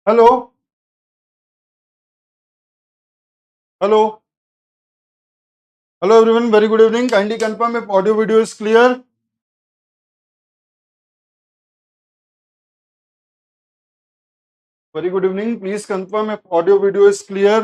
Hello. Hello. Hello everyone, very good evening. Kindly confirm if audio video is clear. Very good evening, please confirm if audio video is clear.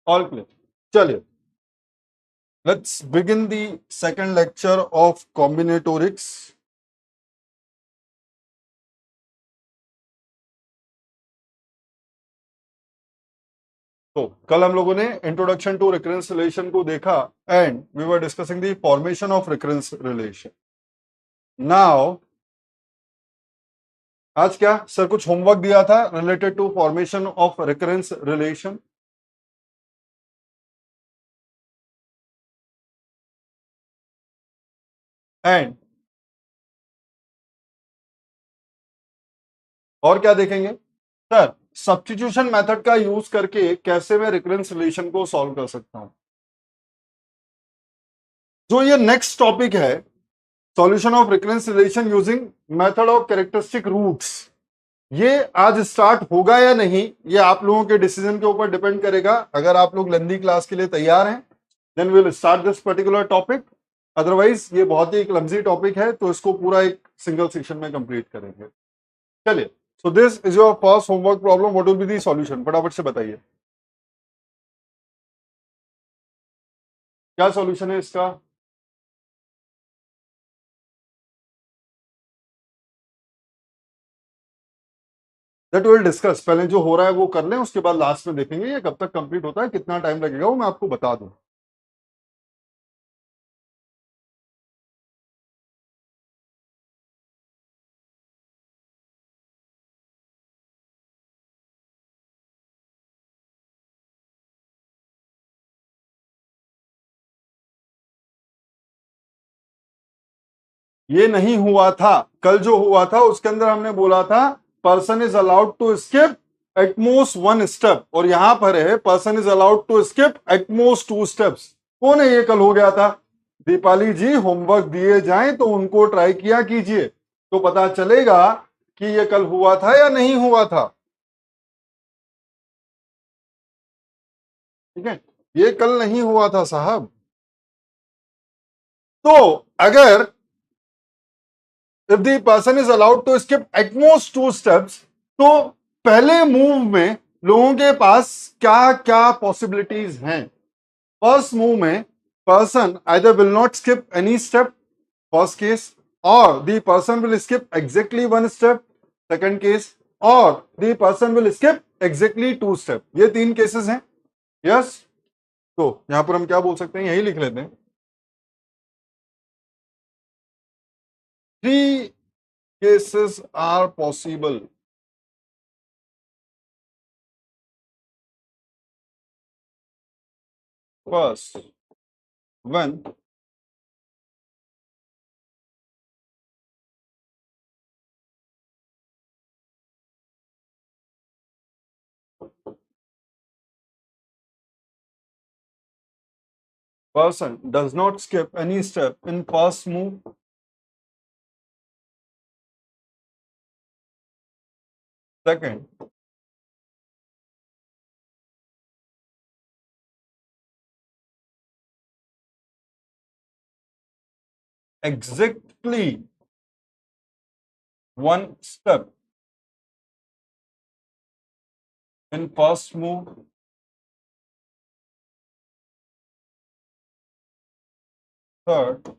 All clear. चलिए, let's begin the second lecture of combinatorics. तो कल हम लोगों ने introduction to recurrence relation को देखा and we were discussing the formation of recurrence relation. Now आज क्या सर कुछ होमवर्क दिया था related to formation of recurrence relation. And और क्या देखेंगे सर, सब्स्टिट्यूशन मेथड का यूज करके कैसे मैं रिकरेंस रिलेशन को सॉल्व कर सकता हूं। जो ये नेक्स्ट टॉपिक है, solution of recurrence relation using method of characteristic roots, ये आज स्टार्ट होगा या नहीं ये आप लोगों के डिसीजन के ऊपर डिपेंड करेगा। अगर आप लोग लेंदी क्लास के लिए तैयार हैं then will start this particular topic, otherwise ये बहुत ही क्लमजी टॉपिक है तो इसको पूरा एक सिंगल सेक्शन में कंप्लीट करेंगे। चलिए, so this is your first homework problem, what will be the solution, फटाफट से बताइए क्या सॉल्यूशन है इसका। दैट विल डिस्कस, पहले जो हो रहा है वो कर लें, उसके बाद लास्ट में देखेंगे ये कब तक कंप्लीट होता है, कितना टाइम लगेगा वो मैं आपको बता दूं। ये नहीं हुआ था, कल जो हुआ था उसके अंदर हमने बोला था person is allowed to skip at most one step, और यहां पर है person is allowed to skip at most two steps. कौन है ये कल हो गया था? दीपाली जी, होमवर्क दिए जाएं तो उनको ट्राई किया कीजिए तो पता चलेगा कि ये कल हुआ था या नहीं हुआ था। ठीक है, ये कल नहीं हुआ था साहब। तो अगर if the person is allowed to skip at most two steps, तो पहले मूव में लोगों के पास क्या क्या पॉसिबिलिटीज हैं। फर्स्ट मूव में person either will not skip any step, first case, or the person will skip exactly one step, second case, or the person will skip exactly two step, ये तीन cases हैं। Yes, तो यहां पर हम क्या बोल सकते हैं, यही लिख लेते हैं, three cases are possible. First, when person does not skip any step in first move, second, exactly one step in first move, third,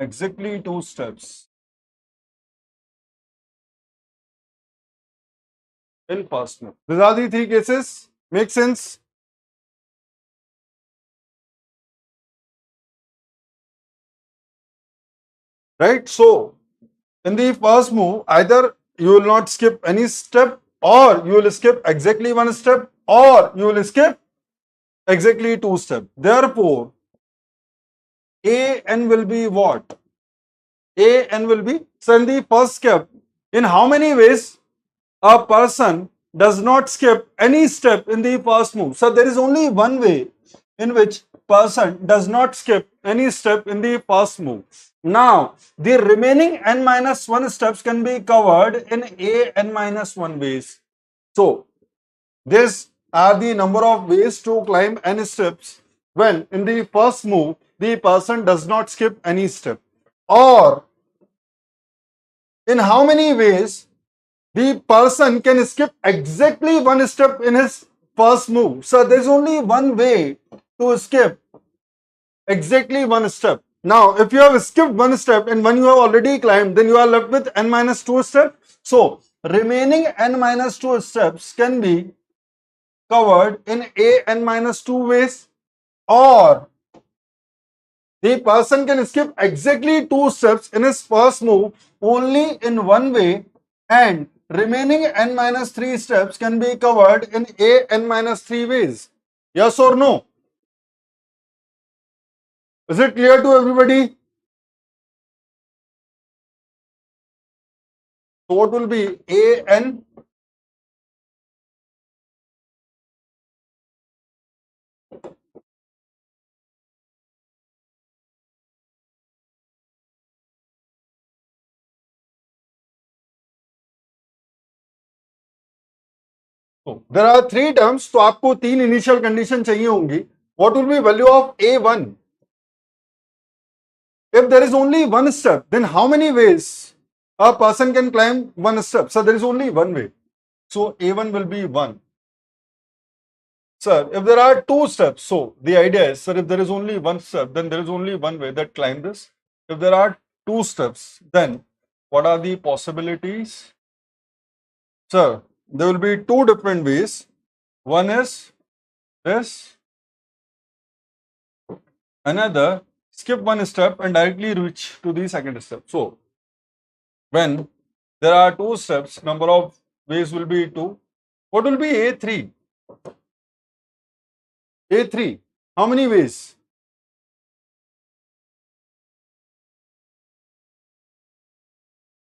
exactly two steps in first move. These are the three cases. Make sense? Right? So In the first move, either you will not skip any step, or you will skip exactly one step, or you will skip exactly two steps. Therefore, A n will be what? A n will be, so in the first step, in how many ways a person does not skip any step in the first move? So there is only one way in which person does not skip any step in the first move. Now, the remaining n minus 1 steps can be covered in a n minus 1 ways. So, these are the number of ways to climb n steps when in the first move the person does not skip any step. Or in how many ways the person can skip exactly one step in his first move. So there's only one way to skip exactly one step. Now, if you have skipped one step and one you have already climbed, then you are left with n minus 2 steps. So remaining n minus 2 steps can be covered in a n minus 2 ways, or the person can skip exactly two steps in his first move only in one way, and remaining n minus 3 steps can be covered in a n minus 3 ways. Yes or no? Is it clear to everybody? So what will be a n? So there are three terms, तो आपको तीन initial condition चाहिए होंगी. What will be value of a1? If there is only one step, then how many ways a person can climb one step? So there is only one way. So a1 will be 1. Sir, if there are two steps, so the idea is, sir, if there is only one step, then there is only one way that climb this. If there are two steps, then what are the possibilities? Sir, there will be two different ways. One is this, another skip one step and directly reach to the second step. So, when there are two steps, number of ways will be 2. What will be A3? A3, how many ways?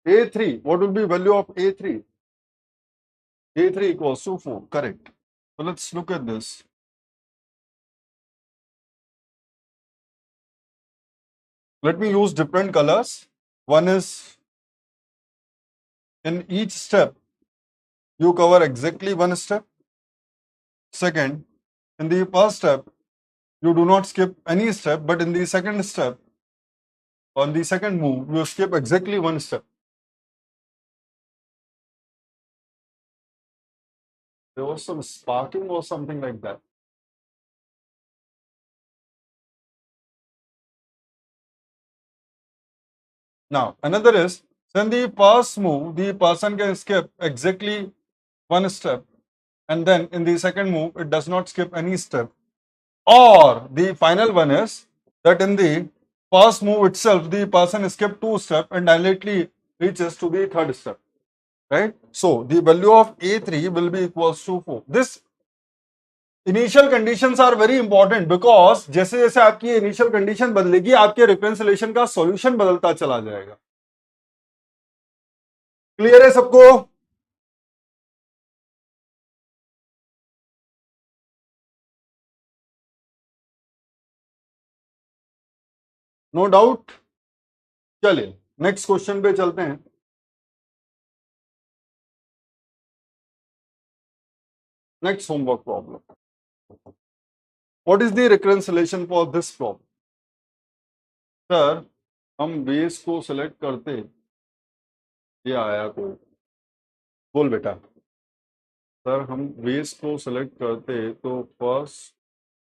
A3, what will be value of A3? A3 equals to 4, correct. So let's look at this. Let me use different colors. One is in each step, you cover exactly one step. Second, in the first step, you do not skip any step, but in the second step, on the second move, you skip exactly one step. There was some sparking or something like that. Now, another is, then the first move, the person can skip exactly one step, and then in the second move, it does not skip any step. Or the final one is that in the first move itself, the person skipped 2 steps and directly reaches to the third step. Right? So the value of A3 will be equals to 4. This initial conditions are very important because जैसे जैसे आपकी initial condition बदलेगी, आपके reconciliation का solution बदलता चला जाएगा. Clear है सबको? No doubt? चलिए next question पे चलते हैं. Next homework problem. What is the reconciliation for this problem? Sir, हम बेस को सेलेक्ट करते, ये आया तो बोल बेटा. सर, हम बेस को सेलेक्ट करते तो फर्स्ट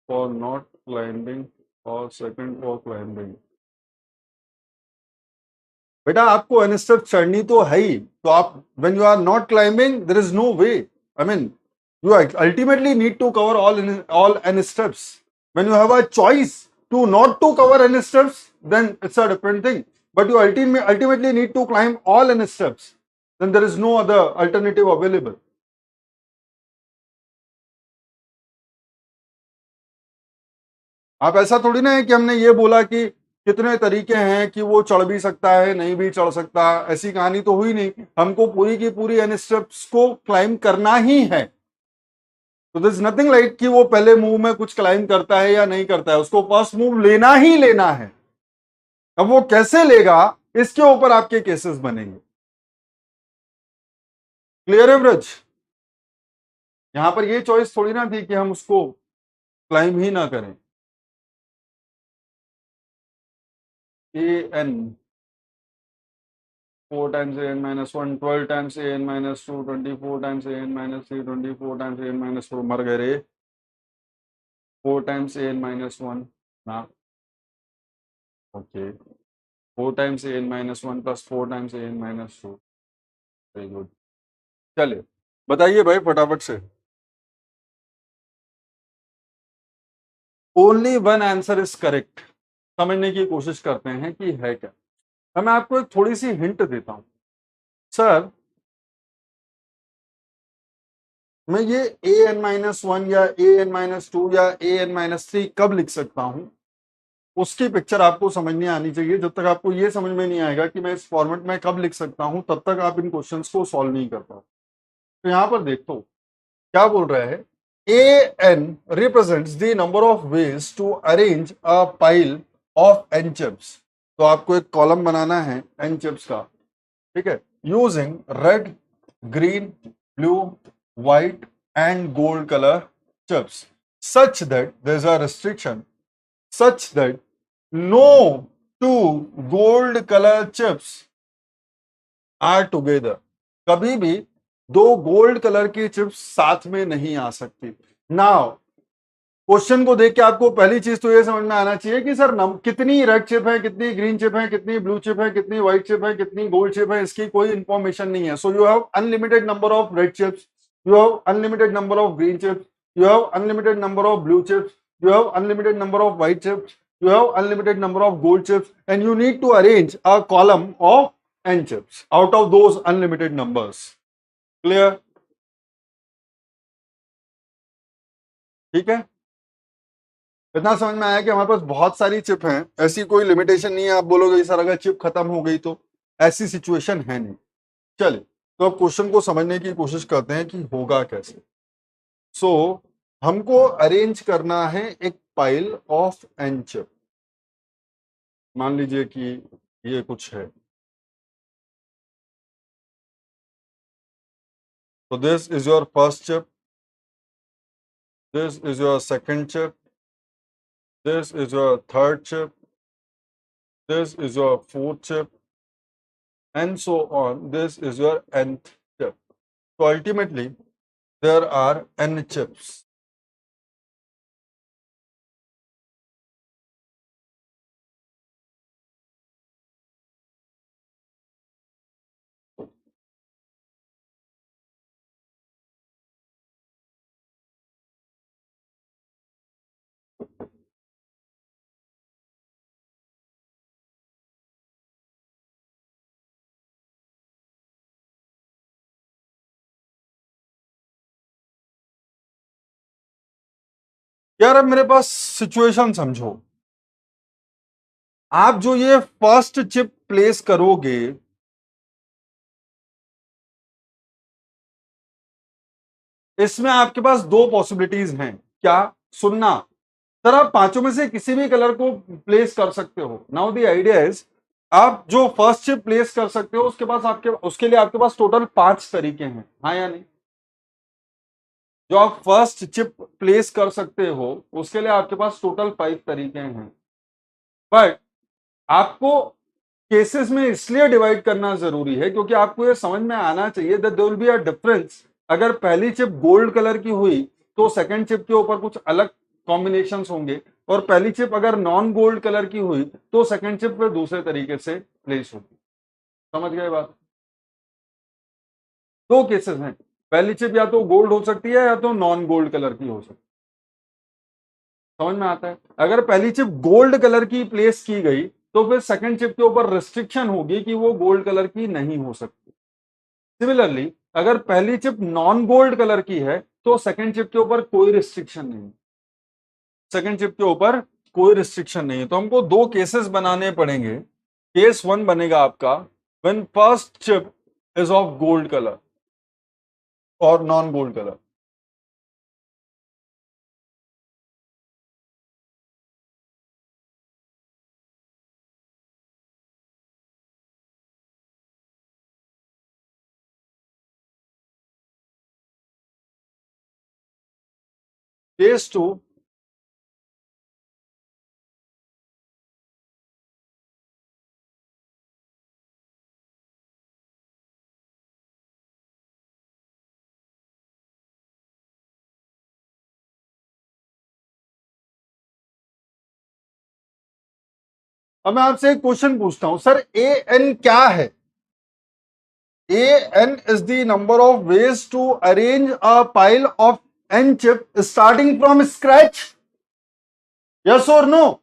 फॉर नॉट क्लाइंबिंग और सेकंड फॉर क्लाइंबिंग. बेटा आपको एन स्टेप चढ़नी तो है ही, तो आप when you are not climbing there is no way. I mean you ultimately need to cover all n steps. When you have a choice to not to cover n steps, then it's a different thing. but you ultimately need to climb all n steps, then there is no other alternative available. आप ऐसा थोड़ी ना है कि हमने ये बोला कि कितने तरीके हैं कि वो चढ़ भी सकता है, नहीं भी चढ़ सकता, ऐसी कहानी तो हुई नहीं। हमको पूरी की पूरी एन स्टेप्स को क्लाइम करना ही है। तो दिस नथिंग लाइक कि वो पहले मूव में कुछ क्लाइम करता है या नहीं करता है, उसको फर्स्ट मूव लेना ही लेना है। अब वो कैसे लेगा, इसके ऊपर आपके केसेस बनेंगे। क्लियर है ब्रज? यहां पर ये चॉइस थोड़ी ना थी कि हम उसको क्लाइम ही ना करें। A N 4 times a n minus 1, 12 times a n minus 2, 24 times a n minus 3, 24 times a n minus 4, मर गए रे। 4 times a n minus 1 ना, okay. 4 times a n minus 1 plus 4 times a n minus 2, very good. चलिए बताइए भाई फटाफट से। Only one answer is correct. समझने की कोशिश करते हैं कि है क्या। मैं आपको एक थोड़ी सी हिंट देता हूं सर। मैं ये ए एन माइनस 1 या ए एन माइनस 2 या ए एन माइनस 3 कब लिख सकता हूं, उसकी पिक्चर आपको समझनी आनी चाहिए। जब तक आपको ये समझ में नहीं आएगा कि मैं इस फॉर्मेट में कब लिख सकता हूं, तब तक आप इन क्वेश्चंस को सॉल्व नहीं कर पाओ। तो यहां पर देखो क्या बोल रहा है, A N represents the number of ways to arrange a pile of N chips. तो आपको एक कॉलम बनाना है एन चिप्स का, ठीक है, using red, green, blue, white and gold colour chips such that there's a restriction such that no two gold color chips are together। कभी भी दो गोल्ड कलर की चिप्स साथ में नहीं आ सकती। नाउ क्वेश्चन को देख के आपको पहली चीज तो ये समझ में आना चाहिए कि सर कितनी रेड चिप है, कितनी ग्रीन चिप है, कितनी ब्लू चिप है, कितनी व्हाइट चिप है, कितनी गोल्ड चिप है, इसकी कोई इंफॉर्मेशन नहीं है। So you have unlimited number of red chips, you have unlimited number of green chips, you have unlimited number of blue chips, you have unlimited number of white chips, you have unlimited number of gold chips, and you need to arrange a column of n chips out of those unlimited numbers। clear? ठीक है, इतना समझ में आया कि हमारे पास बहुत सारी चिप हैं, ऐसी कोई लिमिटेशन नहीं है। आप बोलोगे सर अगर चिप खत्म हो गई तो, ऐसी सिचुएशन है नहीं। चलिए तो अब क्वेश्चन को समझने की कोशिश करते हैं कि होगा कैसे। सो हमको अरेंज करना है एक पाइल ऑफ एन चिप। मान लीजिए कि ये कुछ है, तो this is your first chip, this is your second chip, this is your third chip, this is your fourth chip and so on, this is your nth chip। So ultimately there are n chips। यार अब मेरे पास situation समझो। आप जो ये first chip place करोगे, इसमें आपके पास दो पॉसिबिलिटीज हैं। क्या? सुनना सर, आप पांचों में से किसी भी कलर को प्लेस कर सकते हो। नाउ द आइडिया इज, आप जो फर्स्ट चिप प्लेस कर सकते हो उसके लिए आपके पास टोटल 5 तरीके हैं, हाँ या नहीं? जो आप फर्स्ट चिप प्लेस कर सकते हो उसके लिए आपके पास टोटल 5 तरीके हैं। बट आपको केसेस में इसलिए डिवाइड करना जरूरी है क्योंकि आपको ये समझ में आना चाहिए that there will be a difference. अगर पहली चिप गोल्ड कलर की हुई तो सेकंड चिप के ऊपर कुछ अलग कॉम्बिनेशंस होंगे, और पहली चिप अगर नॉन गोल्ड कलर की हुई तो सेकंड चिप पे दूसरे तरीके से प्लेस होगी। समझ गए बात? दो केसेस हैं, पहली चिप या तो गोल्ड हो सकती है या तो नॉन गोल्ड कलर की हो सकती है। समझ में आता है? अगर पहली चिप गोल्ड कलर की प्लेस की गई तो फिर सेकंड चिप के ऊपर रिस्ट्रिक्शन होगी कि वो गोल्ड कलर की नहीं हो सकती। सिमिलरली अगर पहली चिप नॉन गोल्ड कलर की है तो सेकंड चिप के ऊपर कोई रिस्ट्रिक्शन नहीं, सेकंड चिप के ऊपर कोई रिस्ट्रिक्शन नहीं है। तो हमको दो केसेस बनाने पड़ेंगे। केस वन बनेगा आपका when first chip is of gold colour और non gold colour. Case two अब मैं आपसे एक क्वेश्चन पूछता हूं, सर ए एन क्या है? A N is the number of ways to arrange a pile of N chip starting from scratch, yes और no?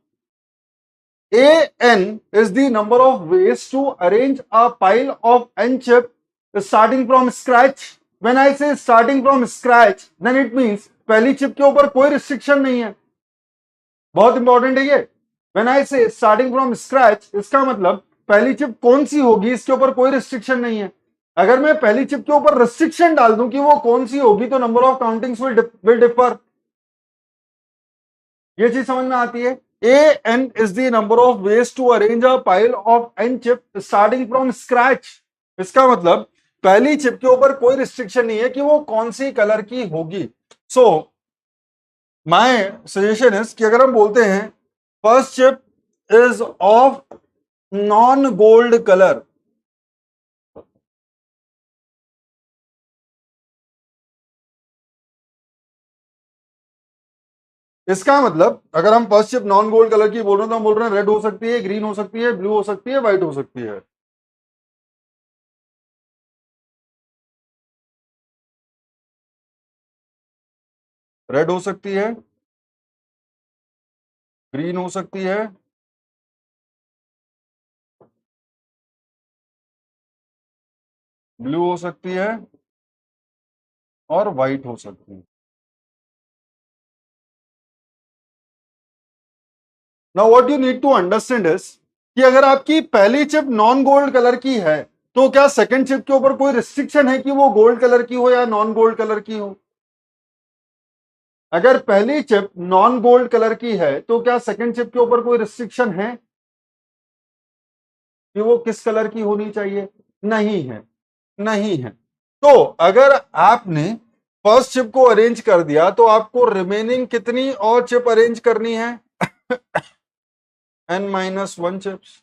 an is the number of ways to arrange a pile of n chip starting from scratch. When I say starting from scratch, then it means पहली chip के ऊपर कोई restriction नहीं है। बहुत important है ये। When I say starting from scratch, इसका मतलब पहली चिप कौन सी होगी इसके ऊपर कोई रिस्ट्रिक्शन नहीं है। अगर मैं पहली चिप के ऊपर रिस्ट्रिक्शन डाल दूं कि वो कौन सी होगी तो number of countings will differ. ये चीज समझ में आती है? an is the number of ways to arrange a pile of n chip starting from scratch। इसका मतलब पहली चिप के ऊपर कोई रिस्ट्रिक्शन नहीं है कि वो कौन सी कलर की होगी। सो माय सजेशन इज कि अगर हम बोलते हैं first chip is of non gold colour, इसका मतलब अगर हम first chip non gold colour की बोल रहे हैं तो हम बोल रहे हैं रेड हो सकती है, ग्रीन हो सकती है, ब्लू हो सकती है, व्हाइट हो सकती है। रेड हो सकती है, ग्रीन हो सकती है, ब्लू हो सकती है और व्हाइट हो सकती है। Now what you need to understand is कि अगर आपकी पहली चिप नॉन गोल्ड कलर की है तो क्या सेकंड चिप के ऊपर कोई रिस्ट्रिक्शन है कि वो गोल्ड कलर की हो या नॉन गोल्ड कलर की हो? अगर पहली चिप नॉन गोल्ड कलर की है तो क्या सेकंड चिप के ऊपर कोई रिस्ट्रिक्शन है कि वो किस कलर की होनी चाहिए? नहीं है, नहीं है। तो अगर आपने फर्स्ट चिप को अरेंज कर दिया तो आपको रिमेनिंग कितनी और चिप अरेंज करनी है? n-1 chips.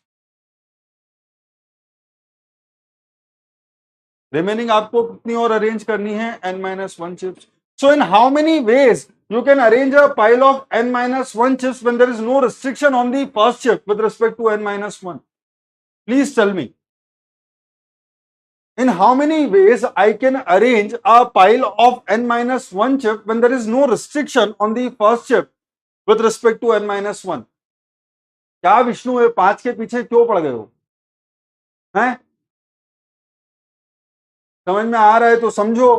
रिमेनिंग आपको कितनी और अरेंज करनी है? n-1 chips. So in how many veg you can arrange a pile of n-1 chips when there is no restriction on the first chip with respect to n-1? Please tell me. In how many ways I can arrange a pile of n-1 chip when there is no restriction on the first chip with respect to n-1? क्या विष्णु ये 5 के पीछे क्यों पड़ गए हो? हैं? समझ में आ रहा है तो समझो,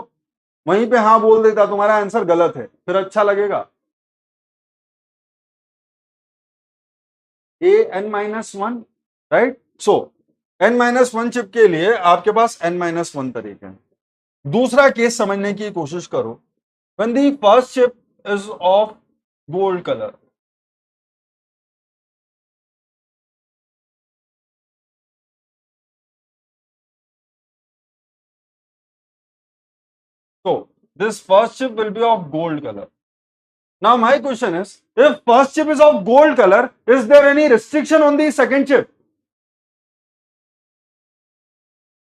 वहीं पे हाँ बोल देता तुम्हारा आंसर गलत है फिर अच्छा लगेगा। n-1 right. सो n-1 चिप के लिए आपके पास n-1 तरीके हैं। दूसरा केस समझने की कोशिश करो, when the first chip is of gold color, so this first chip will be of gold color. Now my question is, if first chip is of gold color, is there any restriction on the second chip?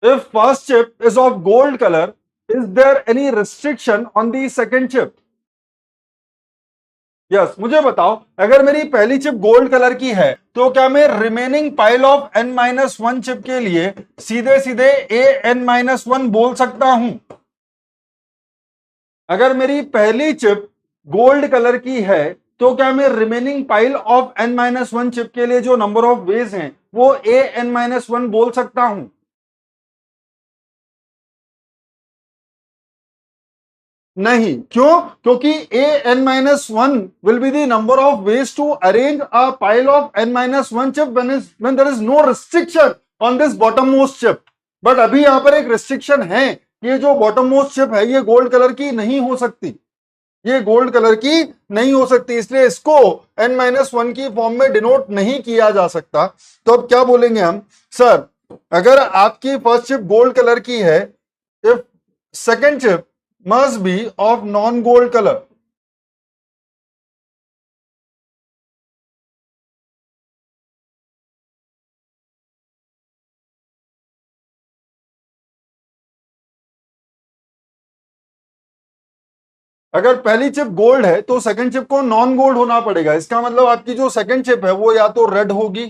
If first chip is of gold color, is there any restriction on the second chip? Yes मुझे बताओ, अगर मेरी पहली chip gold colour की है तो क्या मैं remaining pile of n-1 chip के लिए सीधे सीधे an-1 बोल सकता हूं? अगर मेरी पहली चिप गोल्ड कलर की है तो क्या मैं remaining pile of n-1 chip के लिए जो नंबर ऑफ वेज हैं वो an-1 बोल सकता हूं? नहीं, क्यों? क्योंकि an-1 will be the number of ways to arrange a pile of n-1 chip when there is no restriction on this bottommost chip. But अभी यहां पर एक रिस्ट्रिक्शन है, ये जो बॉटम मोस्ट चिप है ये गोल्ड कलर की नहीं हो सकती, ये गोल्ड कलर की नहीं हो सकती, इसलिए इसको n-1 की फॉर्म में डिनोट नहीं किया जा सकता। तो अब क्या बोलेंगे हम, सर अगर आपकी फर्स्ट चिप गोल्ड कलर की है, if second chip must be of non-gold color. अगर पहली चिप गोल्ड है तो सेकंड चिप को नॉन गोल्ड होना पड़ेगा, इसका मतलब आपकी जो सेकंड चिप है वो या तो रेड होगी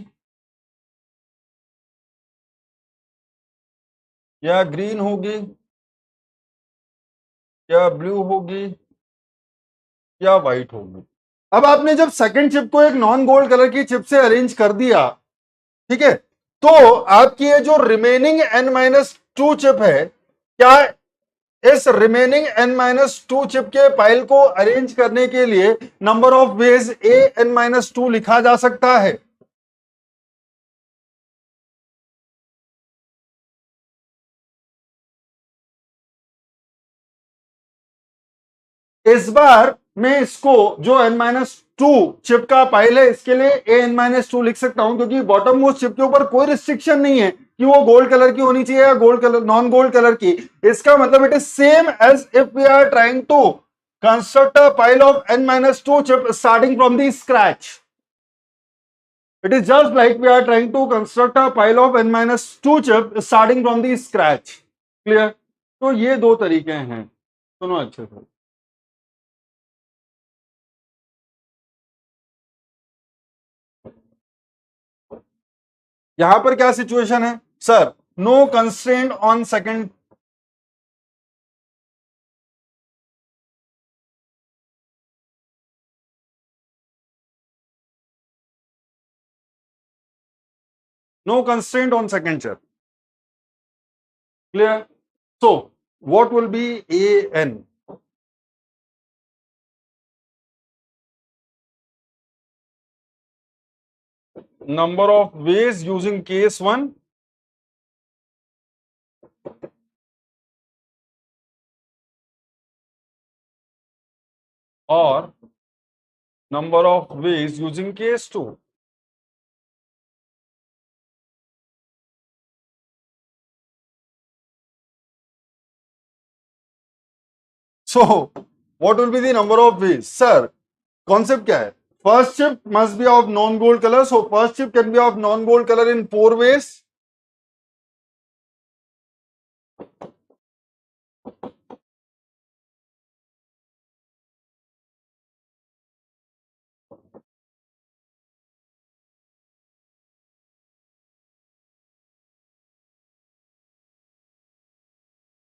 या ग्रीन होगी या ब्लू होगी या व्हाइट होगी। अब आपने जब सेकंड चिप को एक नॉन गोल्ड कलर की चिप से अरेंज कर दिया, ठीक है, तो आपकी ये जो रिमेनिंग n-2 चिप है, क्या इस रिमेनिंग n-2 चिप के पाइल को अरेंज करने के लिए नंबर ऑफ वेज an-2 लिखा जा सकता है? इस बार मैं इसको जो n-2 चिप का पाइल है इसके लिए an-2 लिख सकता हूं, क्योंकि बॉटम मोस्ट चिप के ऊपर कोई रिस्ट्रिक्शन नहीं है कि वो गोल्ड कलर की होनी चाहिए या gold colour non gold colour की। इसका मतलब it is same as if we are trying to construct a pile of n-2 chip starting from the scratch. It is just like we are trying to construct a pile of n-2 chip starting from the scratch. Clear? तो ये दो तरीके हैं, सुनो अच्छे से। यहां पर क्या सिचुएशन है sir, no constraint on second, no constraint on second chip. Clear? So what will be an? Number of ways using case 1 or number of ways using case 2. So what will be the number of ways? Sir, concept क्या है? First chip must be of non-gold color. So first chip can be of non-gold color in 4 ways.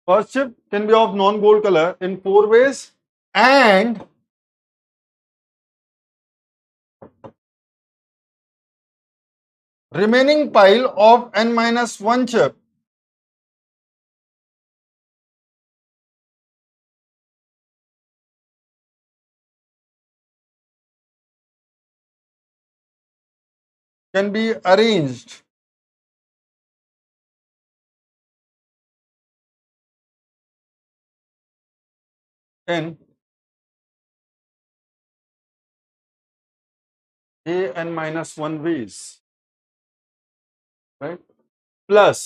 First chip can be of non-gold color in 4 ways, and remaining pile of n-1 chip can be arranged in an-1 ways, right? Plus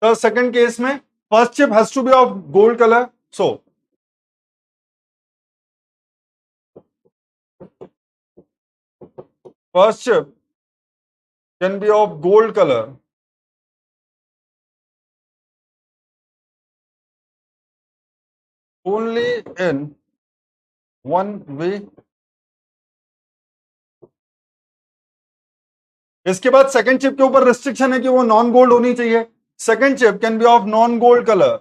the second case में first chip has to be of gold color. So first chip can be of gold color only in one way. इसके बाद second chip के ऊपर restriction है कि वो non gold होनी चाहिए। Second chip can be of non gold colour.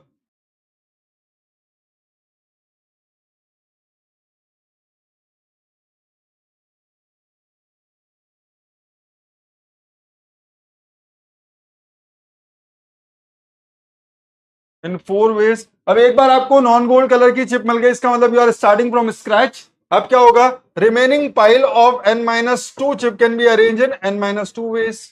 In 4 ways। अब एक बार आपको नॉन गोल्ड कलर की चिप मिल गई, इसका मतलब you are starting from scratch. अब क्या होगा, remaining pile of n-2 chip can be arrange in n-2 ways।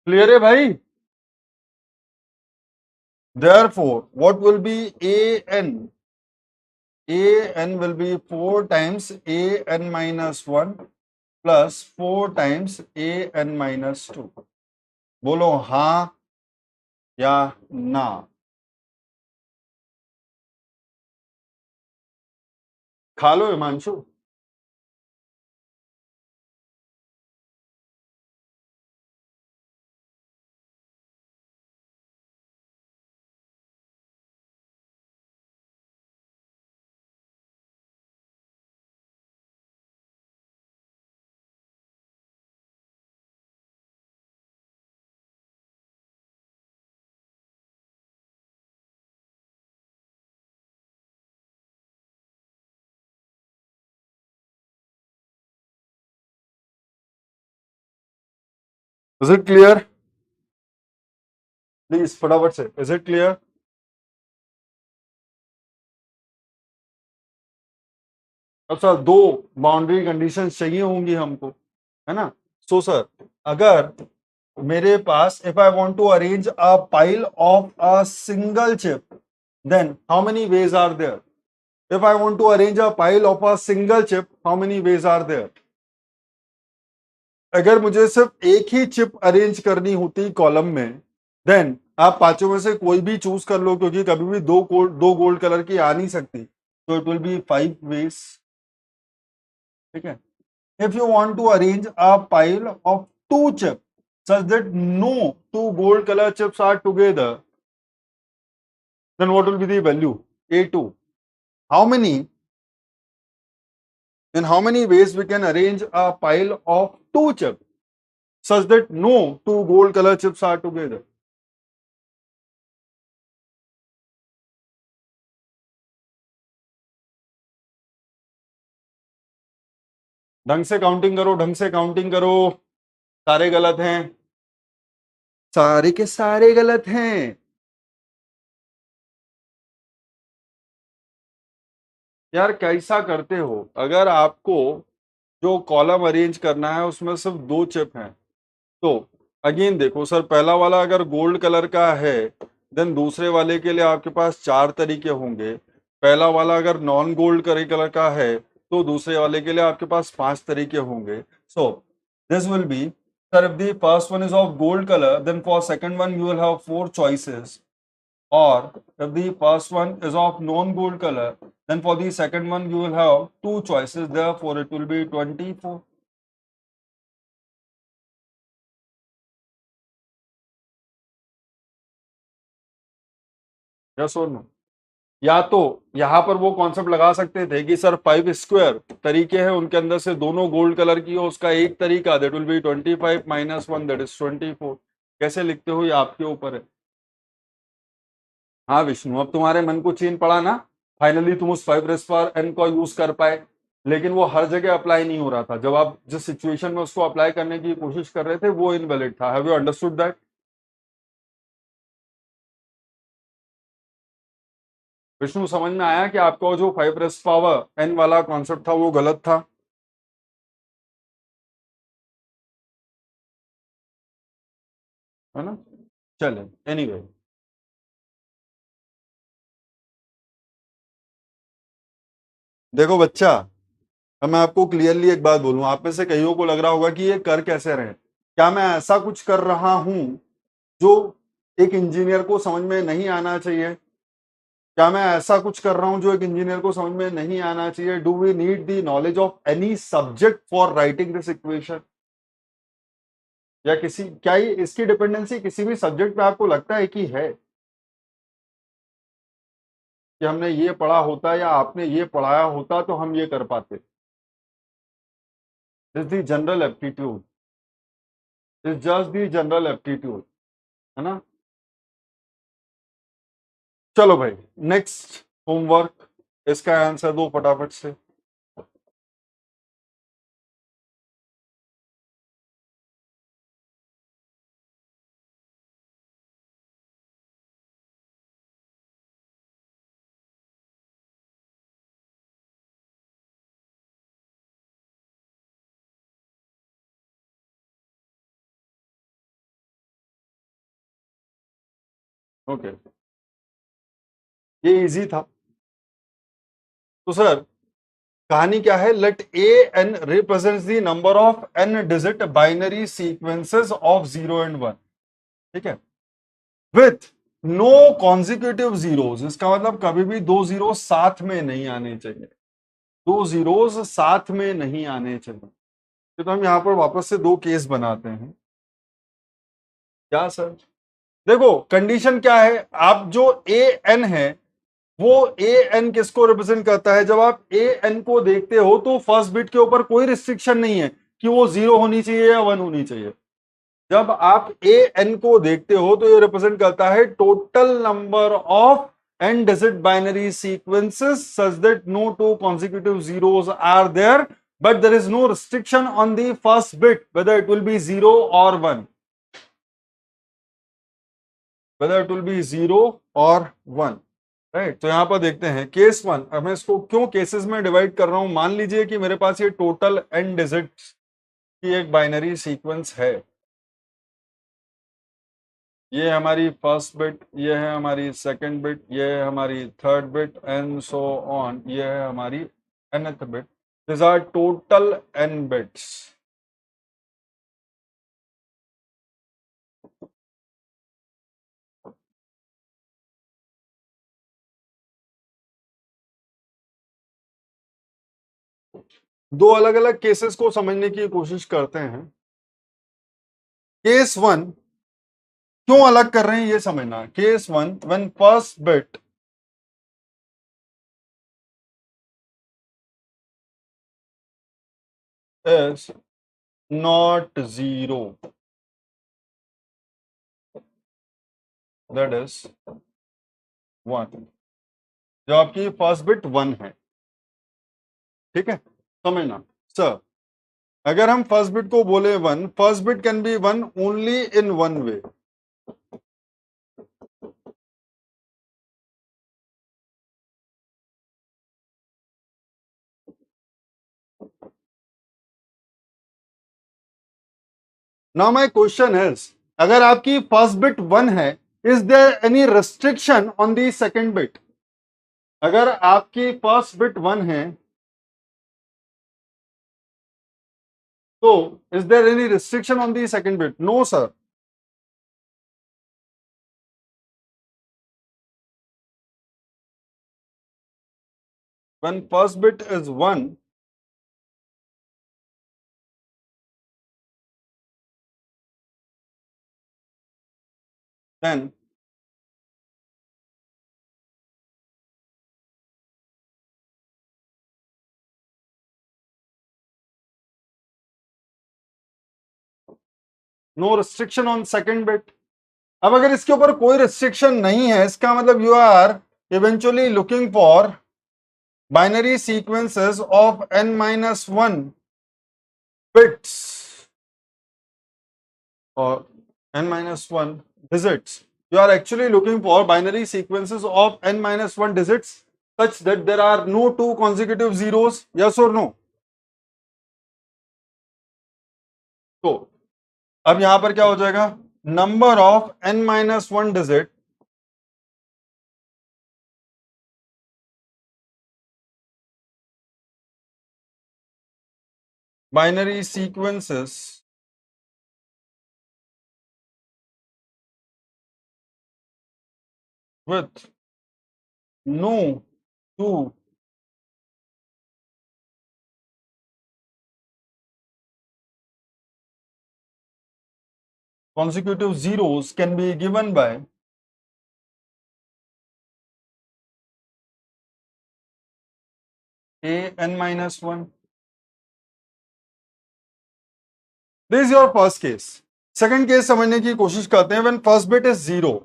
Clear है भाई? Therefore, what will be an? An will be 4 times an minus 1 plus 4 times an minus 2। बोलो हाँ या ना। खा लो Himanshu. Is it clear? Please फटाफट से, इज इट क्लियर? अब सर दो बाउंड्री कंडीशंस चाहिए होंगी हमको, है ना? सो सर, अगर मेरे पास if I want to arrange a pile of a single chip, then how many ways are there? If I want to arrange a pile of a single chip, how many ways are there? अगर मुझे सिर्फ एक ही chip arrange करनी होती column में, then आप पांचों में से कोई भी चूज कर लो, क्योंकि कभी भी दो गोल्ड कलर की आ नहीं सकती, तो इट विल बी 5 वेज। ठीक है? If you want to arrange a pile of two chip such that no two gold color chips are together, then what will be the value? A2. How many In how many ways we can arrange a pile of two chips such that no two gold color chips are together? ढंग से counting करो, ढंग से counting करो। सारे गलत हैं, सारे के सारे गलत हैं। यार कैसा करते हो? अगर आपको जो कॉलम अरेंज करना है उसमें सिर्फ दो चिप हैं, तो अगेन देखो सर, पहला वाला अगर गोल्ड कलर का है, देन दूसरे वाले के लिए आपके पास चार तरीके होंगे। पहला वाला अगर नॉन गोल्ड कलर का है, तो दूसरे वाले के लिए आपके पास पांच तरीके होंगे। So this will be, sir if the first one is of gold colour, then for second one you will have four choices. Or if the first one is of non-gold color, then for the second one you will have two choices. Therefore, it will be 24. Yes or no? या तो यहां पर वो concept लगा सकते थे कि sir 5 square तरीके हैं, उनके अंदर से दोनों गोल्ड कलर की हो, उसका एक तरीका, that will be 25 minus 1, that is 24। कैसे लिखते हो ये आपके ऊपर है। हाँ विष्णु, अब तुम्हारे मन को चैन पड़ा ना, फाइनली तुम उस 5 रेस पर एन को यूज कर पाए। लेकिन वो हर जगह अप्लाई नहीं हो रहा था, जब आप जिस सिचुएशन में उसको अप्लाई करने की कोशिश कर रहे थे वो इनवैलिड था। Have you understood that? Vishnu, समझ में आया कि आपका जो 5 रेस पावर एन वाला कॉन्सेप्ट था वो गलत था? है ना? चले, एनीवे। देखो बच्चा, अब मैं आपको क्लियरली एक बात बोलूं, आप में से कईयों को लग रहा होगा कि ये कर कैसे रहे। क्या मैं ऐसा कुछ कर रहा हूं जो एक इंजीनियर को समझ में नहीं आना चाहिए? क्या मैं ऐसा कुछ कर रहा हूं जो एक इंजीनियर को समझ में नहीं आना चाहिए? Do we need the knowledge of any subject for writing this equation? या किसी, क्या ये इसकी डिपेंडेंसी किसी भी सब्जेक्ट पे आपको लगता है कि है, कि हमने ये पढ़ा होता या आपने ये पढ़ाया होता तो हम ये कर पाते? Is the general aptitude, is just the general aptitude, है ना। चलो भाई, नेक्स्ट होमवर्क, इसका आंसर दो फटाफट से। ओके, ये इजी था। तो सर, कहानी क्या है? Let A N represents the number of N digit binary sequences of 0 and 1, ठीक है, विथ नो कॉन्जिक्यूटिव जीरोस। इसका मतलब कभी भी दो जीरो साथ में नहीं आने चाहिए, दो जीरोस साथ में नहीं आने चाहिए। तो हम यहां पर वापस से दो केस बनाते हैं। क्या सर? देखो कंडीशन क्या है, आप जो ए एन है वो ए एन किसको रिप्रेजेंट करता है? जब आप ए एन को देखते हो तो फर्स्ट बिट के ऊपर कोई रिस्ट्रिक्शन नहीं है कि वो 0 होनी चाहिए या 1 होनी चाहिए। जब आप ए एन को देखते हो तो ये रिप्रेजेंट करता है total number of N digit binary sequences such that no two consecutive zeros are there, but there is no restriction on the first bit whether it will be 0 or 1, whether it will be 0 or 1, right. तो यहां पर देखते हैं case one. अब मैं इसको क्यों cases में डिवाइड कर रहा हूं, मान लीजिए कि मेरे पास ये टोटल एन डिजिट्स की एक बाइनरी सीक्वेंस है। ये हमारी फर्स्ट बिट, ये है हमारी सेकंड बिट, ये है हमारी third bit and so on, ये है हमारी nth bit. This are total n bits. दो अलग अलग केसेस को समझने की कोशिश करते हैं। केस वन क्यों अलग कर रहे हैं ये समझना। Case one, when first bit is not 0, that is 1, जो आपकी फर्स्ट बिट 1 है, ठीक है, समझना। सर, अगर हम फर्स्ट बिट को बोले 1, first bit can be 1 only in one way. Now my question is, अगर आपकी फर्स्ट बिट 1 है, is there any restriction on the second bit? अगर आपकी फर्स्ट बिट 1 है तो is there any restriction on the second bit? No sir. When first bit is 1, then no restriction on second bit. अब अगर इसके ऊपर कोई रिस्ट्रिक्शन नहीं है, इसका मतलब you are eventually looking for binary sequences of n-1 bits or n-1 digits. You are actually looking for binary sequences of n-1 digits such that there are no two consecutive zeros. Yes or no? तो अब यहां पर क्या हो जाएगा? Number of n-1 digit binary sequences with no two consecutive zeros can be given by a n-1 this is your first case. Second case समझने की कोशिश करते हैं। When first bit is 0,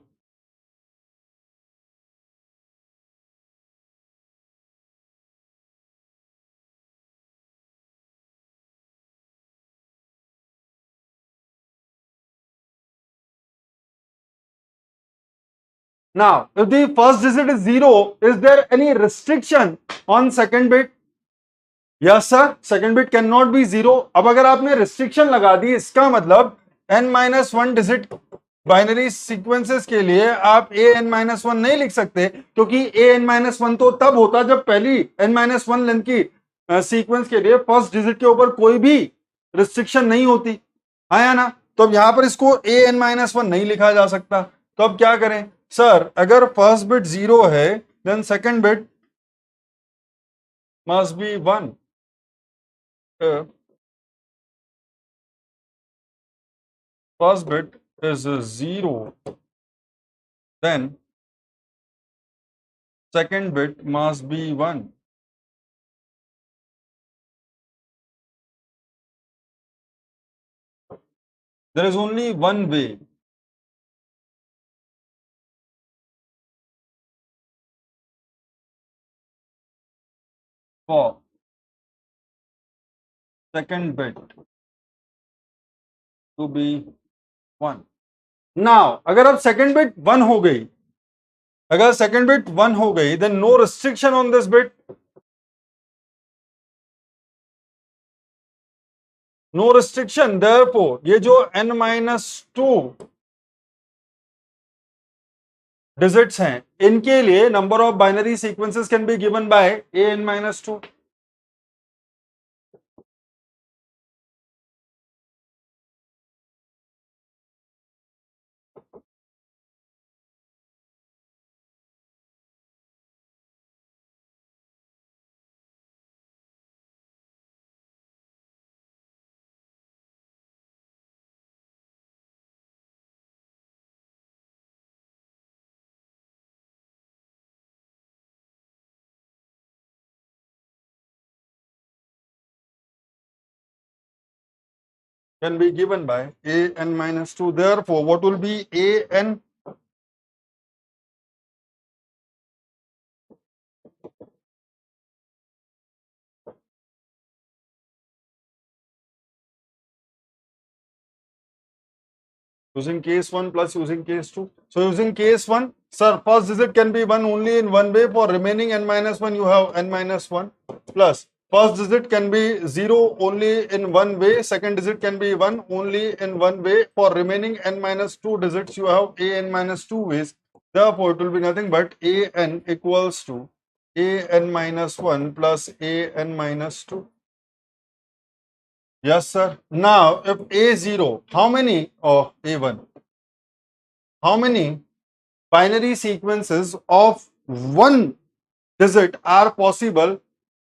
now if the first digit is 0, is there any restriction on second bit? Yes sir, second bit can not be 0। अब अगर आपने restriction लगा दी, इसका मतलब n-1 डिजिट बाइनरी सीक्वेंसेस के लिए आप an-1 नहीं लिख सकते, क्योंकि an-1 तो तब होता जब पहली n-1 लेंथ की सीक्वेंस के लिए फर्स्ट डिजिट के ऊपर कोई भी रिस्ट्रिक्शन नहीं होती, आया ना। तो अब यहां पर इसको an-1 नहीं लिखा जा सकता। तो अब क्या करें सर, अगर फर्स्ट बिट 0 है then second bit must be 1। first bit is 0, then second bit must be 1. There is only one way. For second bit to be 1. Now, अगर अब second bit 1 हो गई, अगर second bit 1 हो गई, then no restriction on this bit. No restriction. Therefore, ये जो n-2 digits हैं, इनके लिए number of binary sequences can be given by an-2। Can be given by an-2. Therefore, what will be an? Using case 1 plus using case 2. So using case 1, sir, first digit can be 1 only in one way. For remaining n-1, you have n-1 plus first digit can be 0 only in one way. Second digit can be 1 only in one way. For remaining n-2 digits, you have an-2 ways. Therefore, it will be nothing but an equals to an-1 plus an-2. Yes, sir. Now, if A0, how many, or A1, how many binary sequences of one digit are possible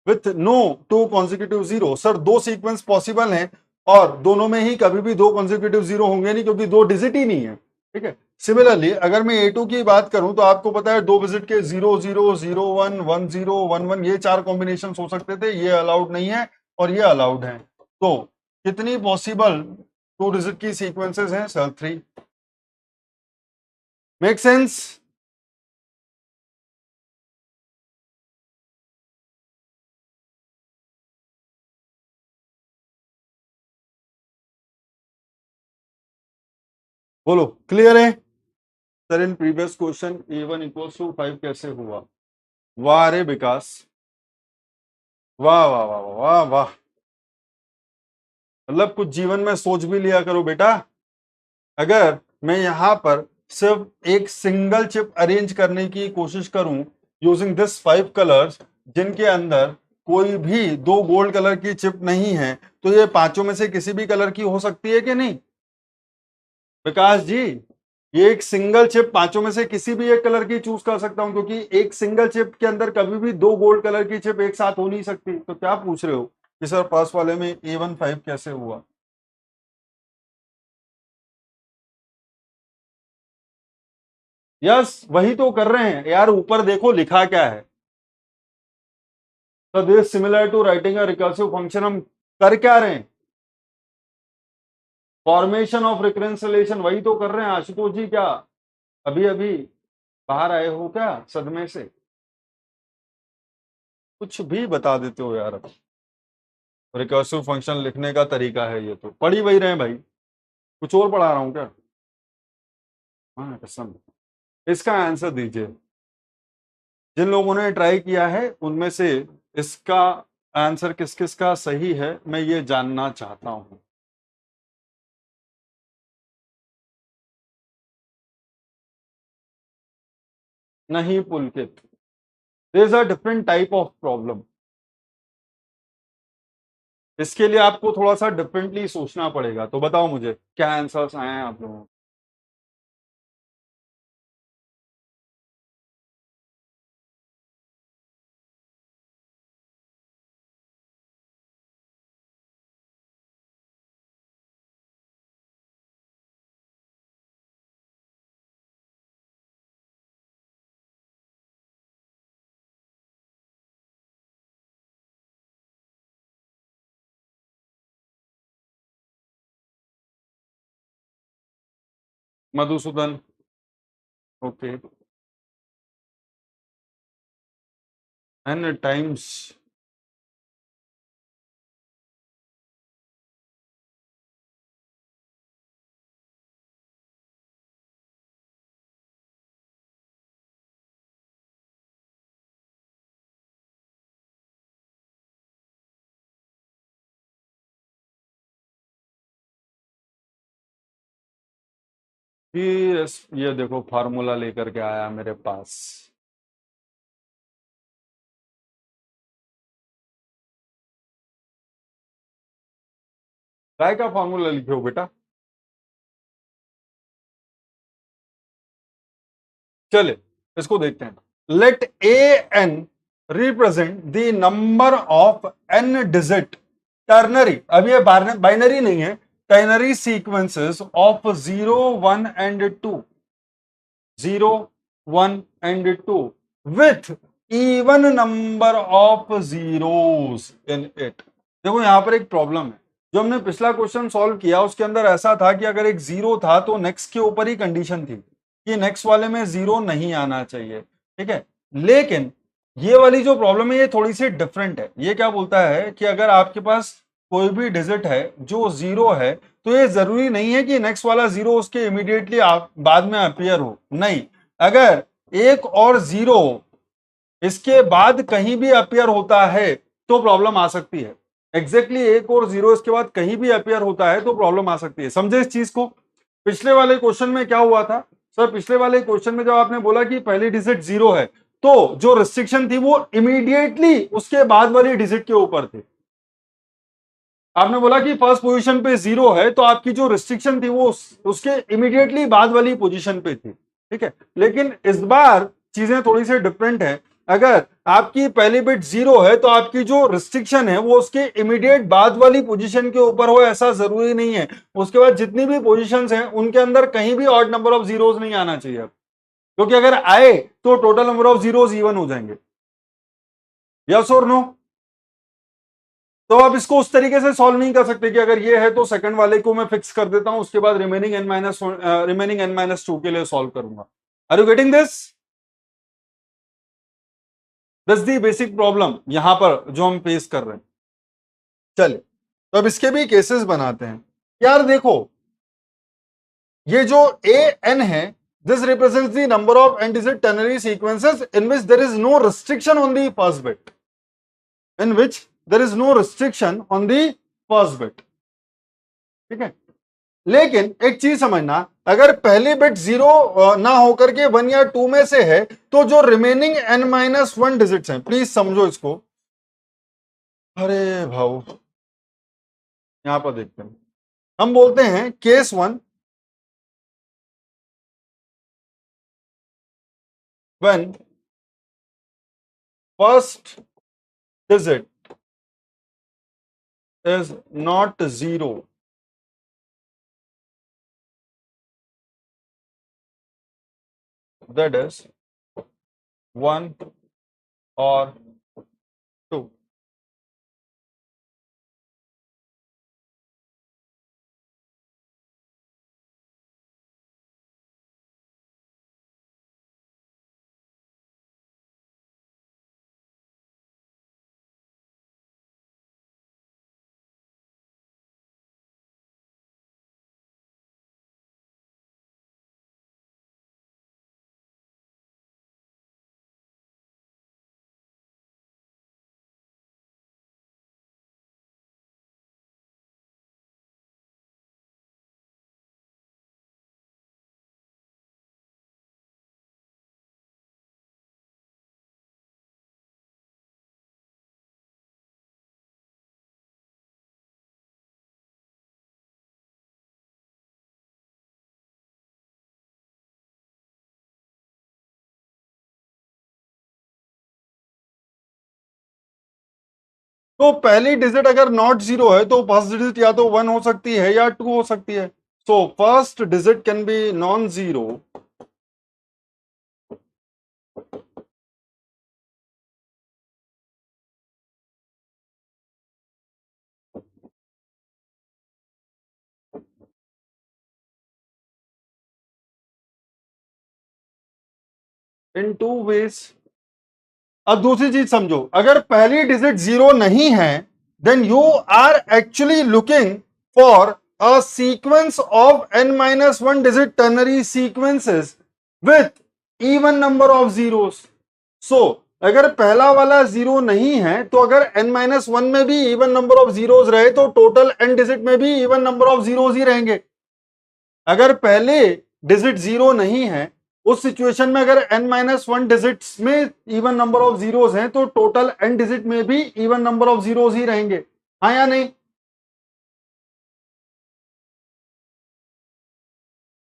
with no two consecutive zero? Sir, दो sequence possible हैं और दोनों में ही कभी भी दो consecutive zero होंगे नहीं, क्योंकि दो डिजिट ही नहीं है। ठीक है। सिमिलरली अगर मैं A2 की बात करूं तो आपको पता है दो डिजिट के 0 0 0 1 1 0 1 1 ये चार कॉम्बिनेशन हो सकते थे, ये अलाउड नहीं है और ये अलाउड है। तो कितनी पॉसिबल टू डिजिट की सीक्वेंसेस हैं सर? 3। Make sense? बोलो, क्लियर है? Sir in previous question A1 equals to 5 कैसे हुआ? वाह रे विकास, वाह वाह वाह वाह वाह। मतलब कुछ जीवन में सोच भी लिया करो बेटा। अगर मैं यहां पर सिर्फ एक सिंगल चिप अरेंज करने की कोशिश करूं यूजिंग दिस 5 कलर्स, जिनके अंदर कोई भी दो गोल्ड कलर की चिप नहीं है, तो ये पांचों में से किसी भी कलर की हो सकती है कि नहीं विकास जी? ये एक सिंगल चिप पांचों में से किसी भी एक कलर की चूज कर सकता हूं, क्योंकि एक सिंगल चिप के अंदर कभी भी दो गोल्ड कलर की चिप एक साथ हो नहीं सकती। तो क्या पूछ रहे हो कि सर फर्स्ट वाले में A1 5 कैसे हुआ? यस, वही तो कर रहे हैं यार। ऊपर देखो लिखा क्या है। तो this similar to writing a recursive function. हम कर क्या रहे हैं? फॉर्मेशन ऑफ रिकरेंस रिलेशन वही तो कर रहे हैं आशुतोष जी। क्या अभी अभी बाहर आए हो क्या सदमे से? कुछ भी बता देते हो यार। रिकर्सिव फंक्शन लिखने का तरीका है ये, तो पढ़ ही वही रहे हैं भाई, कुछ और पढ़ा रहा हूं क्या? हाँ कसम। इसका आंसर दीजिए, जिन लोगों ने ट्राई किया है उनमें से इसका आंसर किस किस का सही है मैं ये जानना चाहता हूं। नहीं Pulkit, there is a different type of problem. इसके लिए आपको थोड़ा सा डिफरेंटली सोचना पड़ेगा। तो बताओ मुझे क्या आंसर्स आए हैं आप लोगों को? Madhusudan, okay, N times. फिर ये देखो फार्मूला लेकर के आया मेरे पास। काय का फार्मूला लिखे हो बेटा? चले इसको देखते हैं। Let A N represent the number of N digit ternary, अब ये बाइनरी नहीं है, ternary sequences of 0 1 and 2, 0 1 and 2 with even number of zeros in it. देखो यहां पर एक प्रॉब्लम है। जो हमने पिछला क्वेश्चन सॉल्व किया उसके अंदर ऐसा था कि अगर एक जीरो था तो नेक्स्ट के ऊपर ही कंडीशन थी कि नेक्स्ट वाले में जीरो नहीं आना चाहिए, ठीक है। लेकिन ये वाली जो प्रॉब्लम है ये थोड़ी सी डिफरेंट है। ये क्या बोलता है कि अगर आपके पास कोई भी डिजिट है जो जीरो है तो ये जरूरी नहीं है कि नेक्स्ट वाला जीरो उसके इमीडिएटली बाद में अपीयर हो, नहीं। अगर एक और जीरो इसके बाद कहीं भी अपीयर होता है तो प्रॉब्लम आ सकती है। एग्जैक्टली एक और जीरो इसके बाद कहीं भी अपीयर होता है तो प्रॉब्लम आ सकती है। समझे इस चीज को? पिछले वाले क्वेश्चन में क्या हुआ था सर? पिछले वाले क्वेश्चन में जब आपने बोला कि पहली डिजिट जीरो है तो जो रिस्ट्रिक्शन थी वो इमीडिएटली उसके बाद वाली डिजिट के ऊपर थी। आपने बोला कि फर्स्ट पोजीशन पे जीरो है तो आपकी जो रिस्ट्रिक्शन थी वो उसके इमीडिएटली बाद वाली पोजीशन पे थी, ठीक है। लेकिन इस बार चीजें थोड़ी सी डिफरेंट है। अगर आपकी पहली बिट जीरो है तो आपकी जो रिस्ट्रिक्शन है वो उसके इमीडिएट बाद वाली पोजीशन के ऊपर हो ऐसा जरूरी नहीं है। उसके बाद जितनी भी पोजीशंस हैं उनके अंदर कहीं भी ऑड नंबर ऑफ जीरोस नहीं आना चाहिए, क्योंकि अगर आए तो total number of zeros even हो जाएंगे। यस और नो? तो आप इसको उस तरीके से सॉल्व नहीं कर सकते कि अगर ये है तो सेकंड वाले को मैं फिक्स कर देता हूं, उसके बाद रिमेनिंग एन माइनस टू के लिए सॉल्व करूंगा। Are you getting this? This the basic problem यहां पर जो हम फेस कर रहे हैं। चलिए तो अब इसके भी केसेस बनाते हैं। यार देखो ये जो ए एन है this represents the number of N digit ternary sequences in which there is no restriction on the first bit, in which there is no restriction on the first bit, ठीक है। लेकिन एक चीज समझना, अगर पहली bit zero ना होकर के वन या टू में से है तो जो remaining N minus one digits हैं, प्लीज समझो इसको। अरे भाऊ यहां पर देखते हैं, हम बोलते हैं case one, when first digit is not zero, that is one और टू। तो पहली डिजिट अगर नॉट जीरो है तो फर्स्ट डिजिट या तो 1 हो सकती है या 2 हो सकती है. So first digit can be non zero in two ways. अब दूसरी चीज समझो, अगर पहली डिजिट जीरो नहीं है then you are actually looking for a sequence of n minus one digit ternary sequences with even number of zeros. So अगर पहला वाला जीरो नहीं है तो अगर n माइनस वन में भी इवन नंबर ऑफ जीरोस रहे तो टोटल n डिजिट में भी इवन नंबर ऑफ जीरोस ही रहेंगे. अगर पहले डिजिट जीरो नहीं है, उस सिचुएशन में अगर n माइनस वन डिजिट्स में इवन नंबर ऑफ जीरोस हैं तो टोटल n डिजिट में भी इवन नंबर ऑफ जीरोस ही रहेंगे. हाँ या नहीं?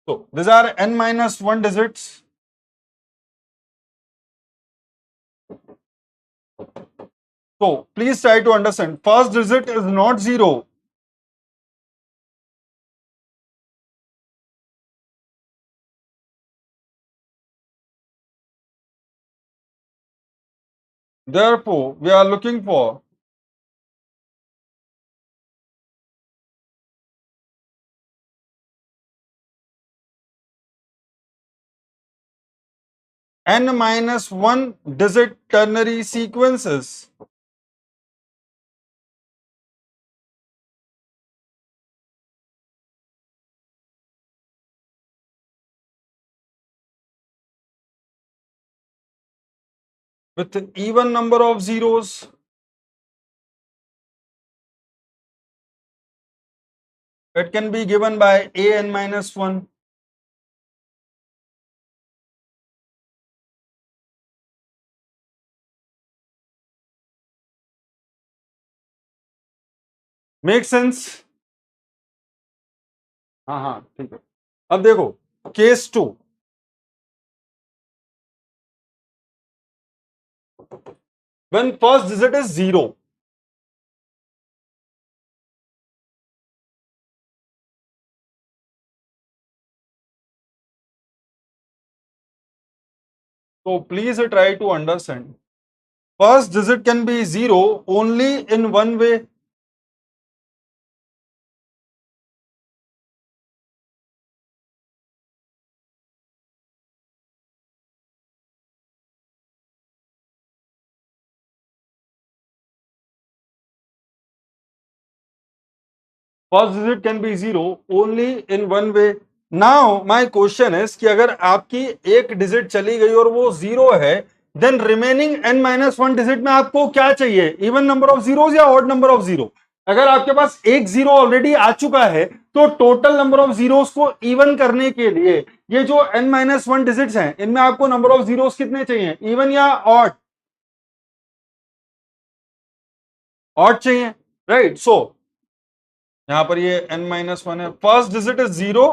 तो this are n minus one digits. So please try to understand. First digit is not zero. Therefore, we are looking for n minus one digit ternary sequences with even number of zeros. It can be given by a n minus one. Make sense? हाँ हाँ ठीक है. अब देखो case two. When first digit is zero, so please try to understand. First digit can be zero only in one way. First digit can B zero only in one way. Now my question is कि अगर आपकी एक digit चली गई और वो zero है, then remaining n minus one digit में आपको क्या चाहिए? इवन नंबर ऑफ जीरोस या ऑड नंबर ऑफ जीरो? अगर आपके पास एक जीरो ऑलरेडी आ चुका है तो टोटल नंबर ऑफ जीरोस को इवन करने के लिए ये जो n माइनस वन डिजिट्स हैं इनमें आपको नंबर ऑफ जीरोस कितने चाहिए? इवन या ऑड? ऑड चाहिए, राइट? सो यहां पर ये n माइनस वन है. First digit is zero.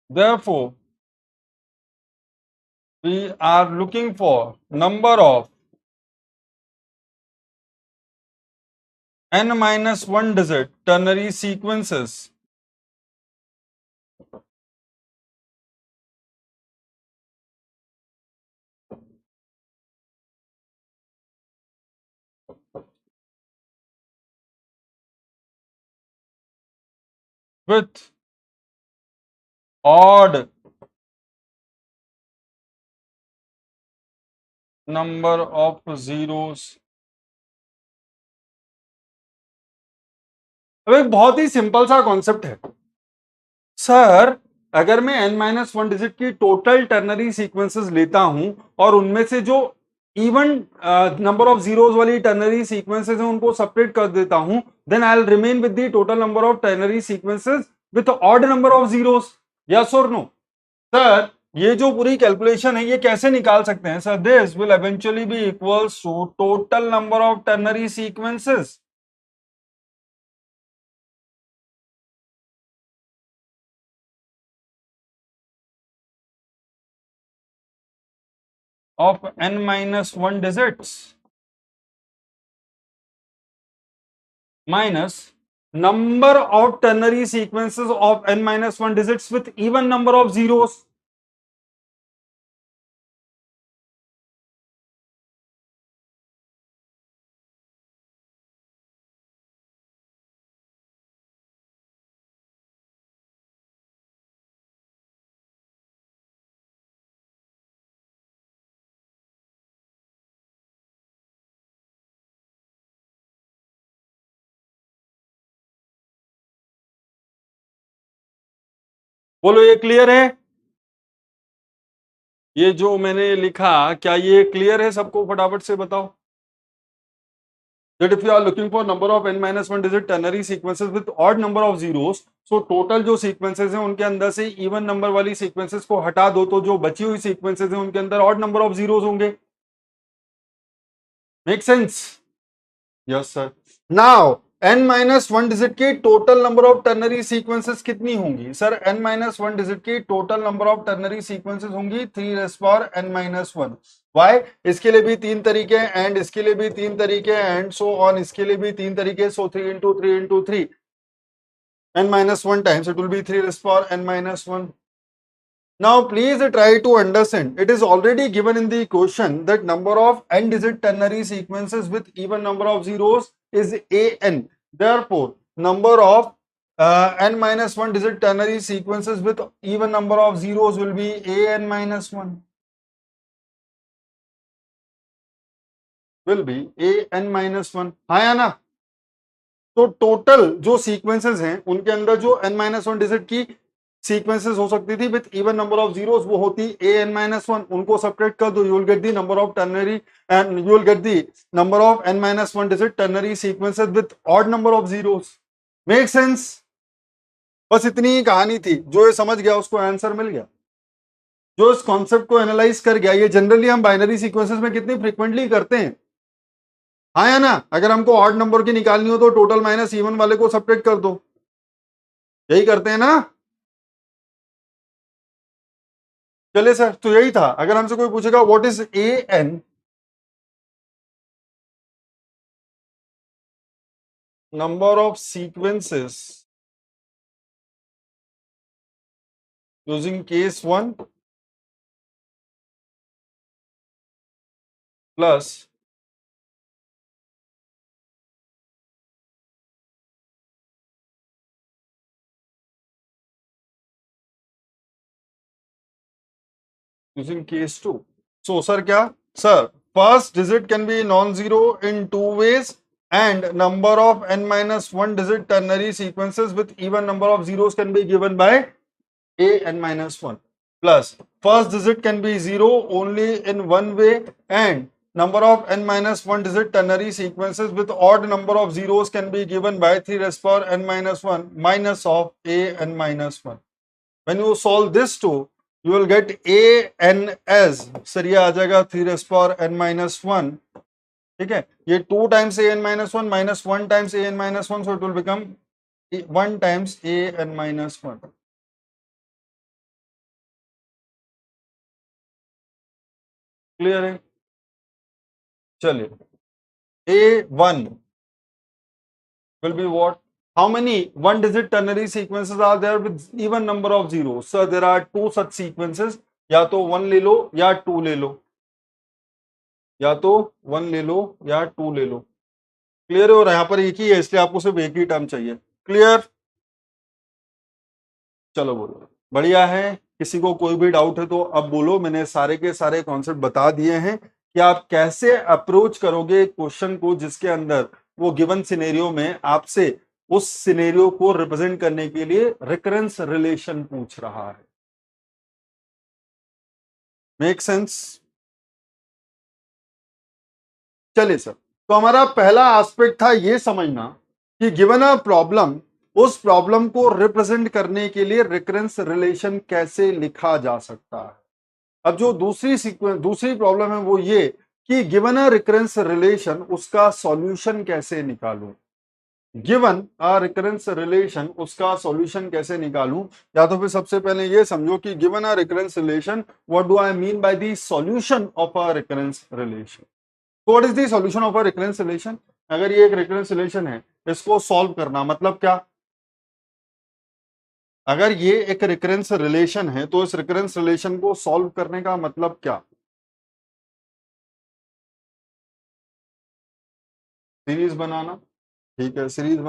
Therefore, we are looking for number of n minus one digit ternary sequences with odd number of zeros. अब एक बहुत ही सिंपल सा कॉन्सेप्ट है सर. अगर मैं n माइनस वन डिजिट की टोटल टर्नरी सीक्वेंसेस लेता हूं और उनमें से जो इवन नंबर ऑफ जीरोस वाली टर्नरी सीक्वेंसेस हैं उनको सेपरेट कर देता हूं, then I will remain with the total number of ternary sequences with odd number of zeros. Yes और नो? सर ये जो पूरी कैलकुलेशन है ये कैसे निकाल सकते हैं? Sir this will eventually be equals to total number of ternary sequences of n-1 digits minus number of ternary sequences of n-1 digits with even number of zeros. बोलो ये क्लियर है? ये जो मैंने लिखा क्या ये क्लियर है सबको? फटाफट से बताओ। That if you are looking for number of n-1 digit ternary sequences with odd number of zeros, so total जो sequences हैं उनके अंदर से even number वाली sequences को हटा दो तो जो बची हुई sequences हैं उनके अंदर odd number of zeros होंगे। Make sense? Yes sir. Now n-1 digit की total number of ternary sequences कितनी होंगी? सर n-1 डिजिट की total number of ternary sequences होंगी 3n-1। वाई? इसके लिए भी तीन तरीके एंड इसके लिए भी तीन तरीके एंड सो ऑन, इसके लिए भी तीन तरीके, सो 3 into 3 into 3 n-1 times it will be 3n-1. Now please try to understand. It is already given in the question that number of n-digit ternary sequences with even number of zeros is an. Therefore, number of n-1 digit ternary sequences with even number of zeros will be an-1. Will be an-1. हाँ या ना? तो total जो sequences हैं उनके अंदर जो n-1 digit की सीक्वेंसेस हो सकती थी with even number of zeros वो होती an-1. उनको सब्ट्रैक्ट कर दो, you will get the number of ternary and you will get the number of n-1 digit ternary sequences with odd number of zeros. Make sense? बस इतनी ही कहानी थी। जो ये समझ गया उसको आंसर मिल गया। जो इस कॉन्सेप्ट को एनालाइज कर गया, ये जनरली हम बाइनरी सीक्वेंसेस में कितनी फ्रीक्वेंटली करते हैं, हाँ या ना? अगर हमको ऑड नंबर की निकालनी हो तो टोटल माइनस इवन वाले को सब्ट्रैक्ट कर दो, यही करते हैं ना? चलिए सर, तो यही था। अगर हमसे कोई पूछेगा what is an, number of sequences using case 1 plus using case 2. So sir क्या? Sir, first digit can be non-zero in two ways and number of n-1 digit ternary sequences with even number of zeros can be given by an-1 plus first digit can be zero only in one way and number of n-1 digit ternary sequences with odd number of zeros can be given by 3 raised power n-1 minus of an-1. When you solve this two, you will get an as, sir ये आ जाएगा 3 raised power n-1, ठीक है? ये 2 times an-1 minus 1 times an-1, so it will become 1 times an-1. Clear है? चलिए, a1 will be what? How many one digit ternary sequences are there with even number of zeros? Sir, there are two such sequences. या तो 1 ले लो या 2 ले लो, या तो 1 ले लो या 2 ले लो। क्लियर है? और यहां पर एक ही है इसलिए आपको सिर्फ एक ही टर्म चाहिए। क्लियर? चलो बोलो, बढ़िया है। किसी को कोई भी डाउट है तो अब बोलो। मैंने सारे के सारे कॉन्सेप्ट बता दिए हैं कि आप कैसे अप्रोच करोगे क्वेश्चन को जिसके अंदर वो गिवन सिनेरियो में आपसे उस सिनेरियो को रिप्रेजेंट करने के लिए रिकरेंस रिलेशन पूछ रहा है। Make sense? चलिए सर, तो हमारा पहला एस्पेक्ट था ये समझना कि गिवन अ प्रॉब्लम, उस प्रॉब्लम को रिप्रेजेंट करने के लिए रिकरेंस रिलेशन कैसे लिखा जा सकता है। अब जो दूसरी प्रॉब्लम है वो ये कि गिवन अ रिकरेंस रिलेशन, उसका सॉल्यूशन कैसे निकालूं। गिवन अ रिकरेंस रिलेशन, उसका सॉल्यूशन कैसे निकालूं? या तो फिर सबसे पहले ये समझो कि given a recurrence relation, what do I mean by the solution of a recurrence relation? What is the solution of a recurrence relation? अगर ये एक रिकरेंस रिलेशन है, इसको सॉल्व करना मतलब क्या? अगर ये एक रिकरेंस रिलेशन है तो इस रिकरेंस रिलेशन को सॉल्व करने का मतलब क्या? सीरीज बनाना। ठीक है, सीरीज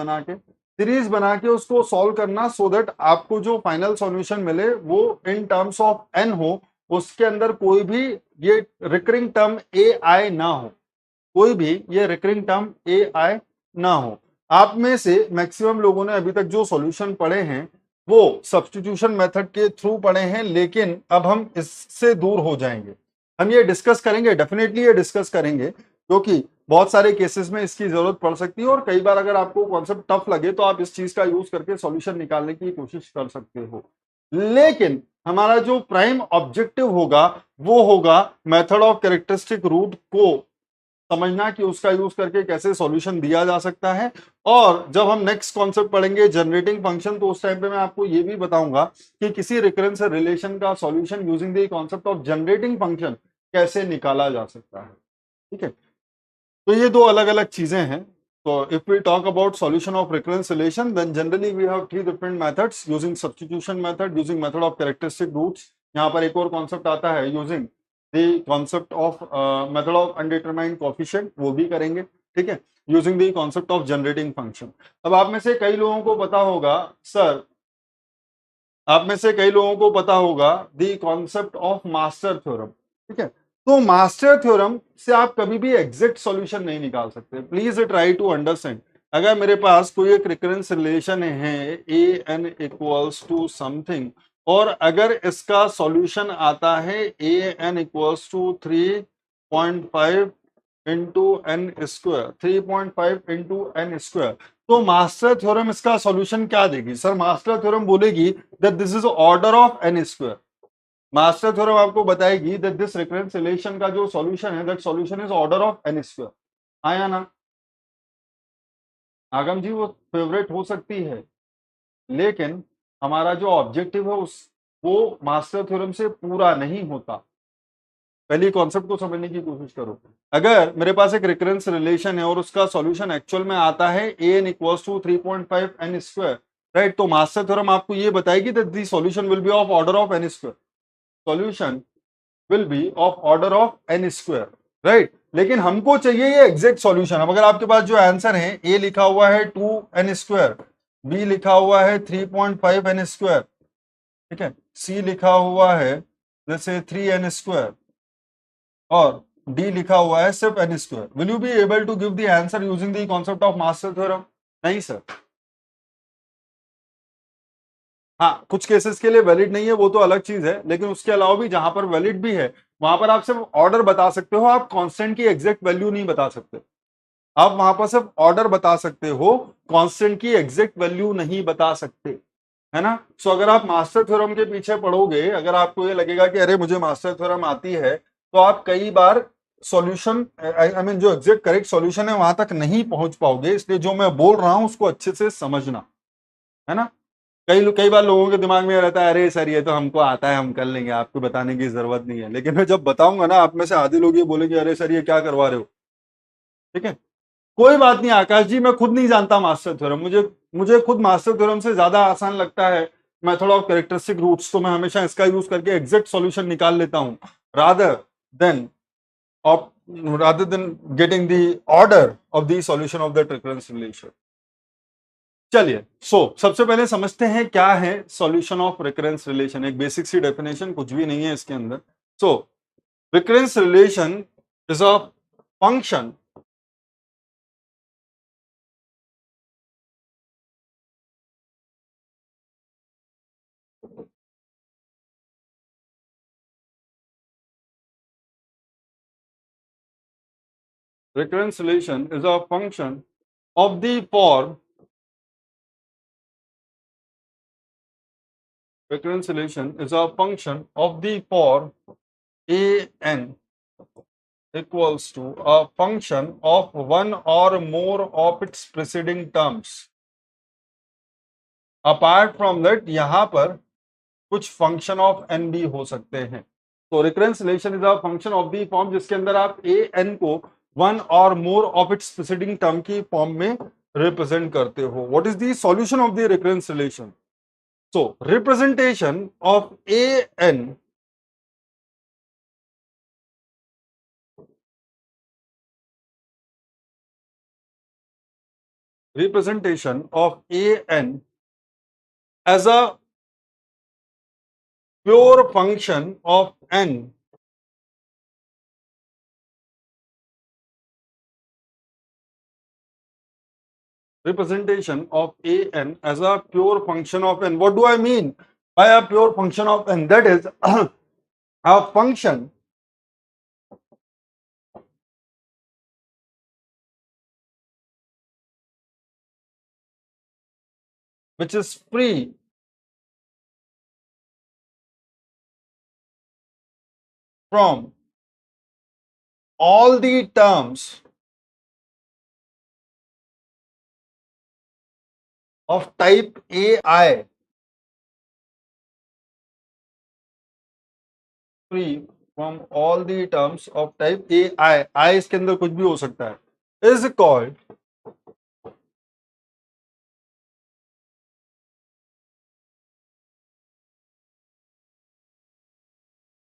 बना के उसको सॉल्व करना, सो दैट आपको जो फाइनल सॉल्यूशन मिले वो इन टर्म्स ऑफ एन हो, उसके अंदर कोई भी ये रिकरिंग टर्म ए आई ना हो, कोई भी ये रिकरिंग टर्म ए आई ना हो। आप में से मैक्सिमम लोगों ने अभी तक जो सॉल्यूशन पढ़े हैं वो सब्स्टिट्यूशन मेथड के थ्रू पढ़े हैं, लेकिन अब हम इससे दूर हो जाएंगे। हम ये डिस्कस करेंगे, डेफिनेटली ये डिस्कस करेंगे, क्योंकि बहुत सारे केसेस में इसकी जरूरत पड़ सकती है, और कई बार अगर आपको कॉन्सेप्ट टफ लगे तो आप इस चीज का यूज करके सॉल्यूशन निकालने की कोशिश कर सकते हो। लेकिन हमारा जो प्राइम ऑब्जेक्टिव होगा वो होगा मेथड ऑफ कैरेक्टरिस्टिक रूट को समझना, कि उसका यूज करके कैसे सॉल्यूशन दिया जा सकता है। और जब हम नेक्स्ट कॉन्सेप्ट पढ़ेंगे जनरेटिंग फंक्शन, तो उस टाइम पे मैं आपको ये भी बताऊंगा कि किसी रिकरेंस रिलेशन का solution using the concept of generating function कैसे निकाला जा सकता है। ठीक है, तो ये दो अलग अलग चीजें हैं। तो if we talk about solution of recurrence relation, then generally we have three different methods, using substitution method, using method of characteristic roots. यहाँ पर एक और कॉन्सेप्ट आता है using the concept of method of undetermined coefficient, वो भी करेंगे। ठीक है, using the concept of generating function. अब आप में से कई लोगों को पता होगा सर, आप में से कई लोगों को पता होगा the concept of master theorem. ठीक है, तो मास्टर थ्योरम से आप कभी भी एग्जैक्ट सॉल्यूशन नहीं निकाल सकते, प्लीज ट्राई टू अंडरस्टैंड। अगर मेरे पास कोई एक रिकरेंस रिलेशन है A N equals to something, और अगर इसका सॉल्यूशन आता है A N equals to 3.5 into N square, 3.5 into N square, तो मास्टर थ्योरम इसका सॉल्यूशन क्या देगी? सर मास्टर थ्योरम बोलेगी that this is order of N square. Master theorem आपको बताएगी दैट दिस रिकरेंस रिलेशन का जो सॉल्यूशन है, that solution is order of N square. आया ना? आगम जी, वो फेवरेट हो सकती है, लेकिन हमारा जो ऑब्जेक्टिव है उस वो मास्टर थ्योरम से पूरा नहीं होता। पहले कॉन्सेप्ट को समझने की कोशिश करो। अगर मेरे पास एक रिकरेंस रिलेशन है और उसका सॉल्यूशन एक्चुअल में आता है A N equals to 3.5 N square, right, तो मास्टर थ्योरम आपको ये बताएगी that the solution will be of order of N square. Solution will be of order of N square, right. लेकिन हमको चाहिए ये एग्जैक्ट सॉल्यूशन। अब अगर आपके पास जो आंसर है, ए लिखा हुआ है 2n स्क्वायर, बी लिखा हुआ है 3.5n स्क्वायर, ठीक है, सी लिखा हुआ है जैसे 3n स्क्वायर, और डी लिखा हुआ है सिर्फ n square, will you be able to give the answer using the concept of master theorem? नहीं सर। हाँ, कुछ केसेस के लिए वैलिड नहीं है, वो तो अलग चीज है, लेकिन उसके अलावा भी जहां पर वैलिड भी है वहां पर आप सिर्फ ऑर्डर बता सकते हो, आप कांस्टेंट की एग्जैक्ट वैल्यू नहीं बता सकते। आप वहां पर सिर्फ ऑर्डर बता सकते हो, कांस्टेंट की एग्जैक्ट वैल्यू नहीं बता सकते, है ना? सो अगर आप मास्टर थ्योरम के पीछे पढ़ोगे, अगर आपको ये लगेगा कि अरे मुझे मास्टर थ्योरम आती है, तो आप कई बार सॉल्यूशन, आई मीन जो एग्जैक्ट करेक्ट सॉल्यूशन है वहां तक नहीं पहुंच पाओगे। इसलिए जो मैं बोल रहा हूं उसको अच्छे से समझना, है ना? कई बार लोगों के दिमाग में रहता है अरे सर ये तो हमको आता है, हम कर लेंगे, आपको बताने की जरूरत नहीं है। लेकिन मैं जब बताऊंगा ना, आप में से आधे लोग ये बोलेंगे अरे सर ये क्या करवा रहे हो। ठीक है, कोई बात नहीं आकाश जी, मैं खुद नहीं जानता मास्टर थ्योरम, मुझे मुझे खुद मास्टर थ्योरम से ज्यादा आसान लगता है मेथड ऑफ कैरेक्टरिस्टिक रूट्स, तो मैं हमेशा इसका यूज करके एग्जैक्ट सॉल्यूशन निकाल लेता हूं, rather than of rather than getting the order of the solution of the recurrence relation. चलिए, सबसे पहले समझते हैं क्या है सॉल्यूशन ऑफ रिकरेंस रिलेशन। एक बेसिक सी डेफिनेशन, कुछ भी नहीं है इसके अंदर। So recurrence relation is a function, recurrence relation is a function of the form, recurrence relation is a function of the form a n equals to a function of one or more of its preceding terms. Apart from that यहां पर कुछ function of N भी हो सकते हैं. तो recurrence relation is a function of the form जिसके अंदर आप ए एन को वन और more of its preceding term की फॉर्म में रिप्रेजेंट करते हो. What is the solution of the recurrence relation? So representation of a n representation of an as a pure function of n representation of an as a pure function of n. What do I mean by a pure function of n? That is a function which is free from all the terms of type AI, free from all the terms of type AI, I इसके अंदर कुछ भी हो सकता है, is called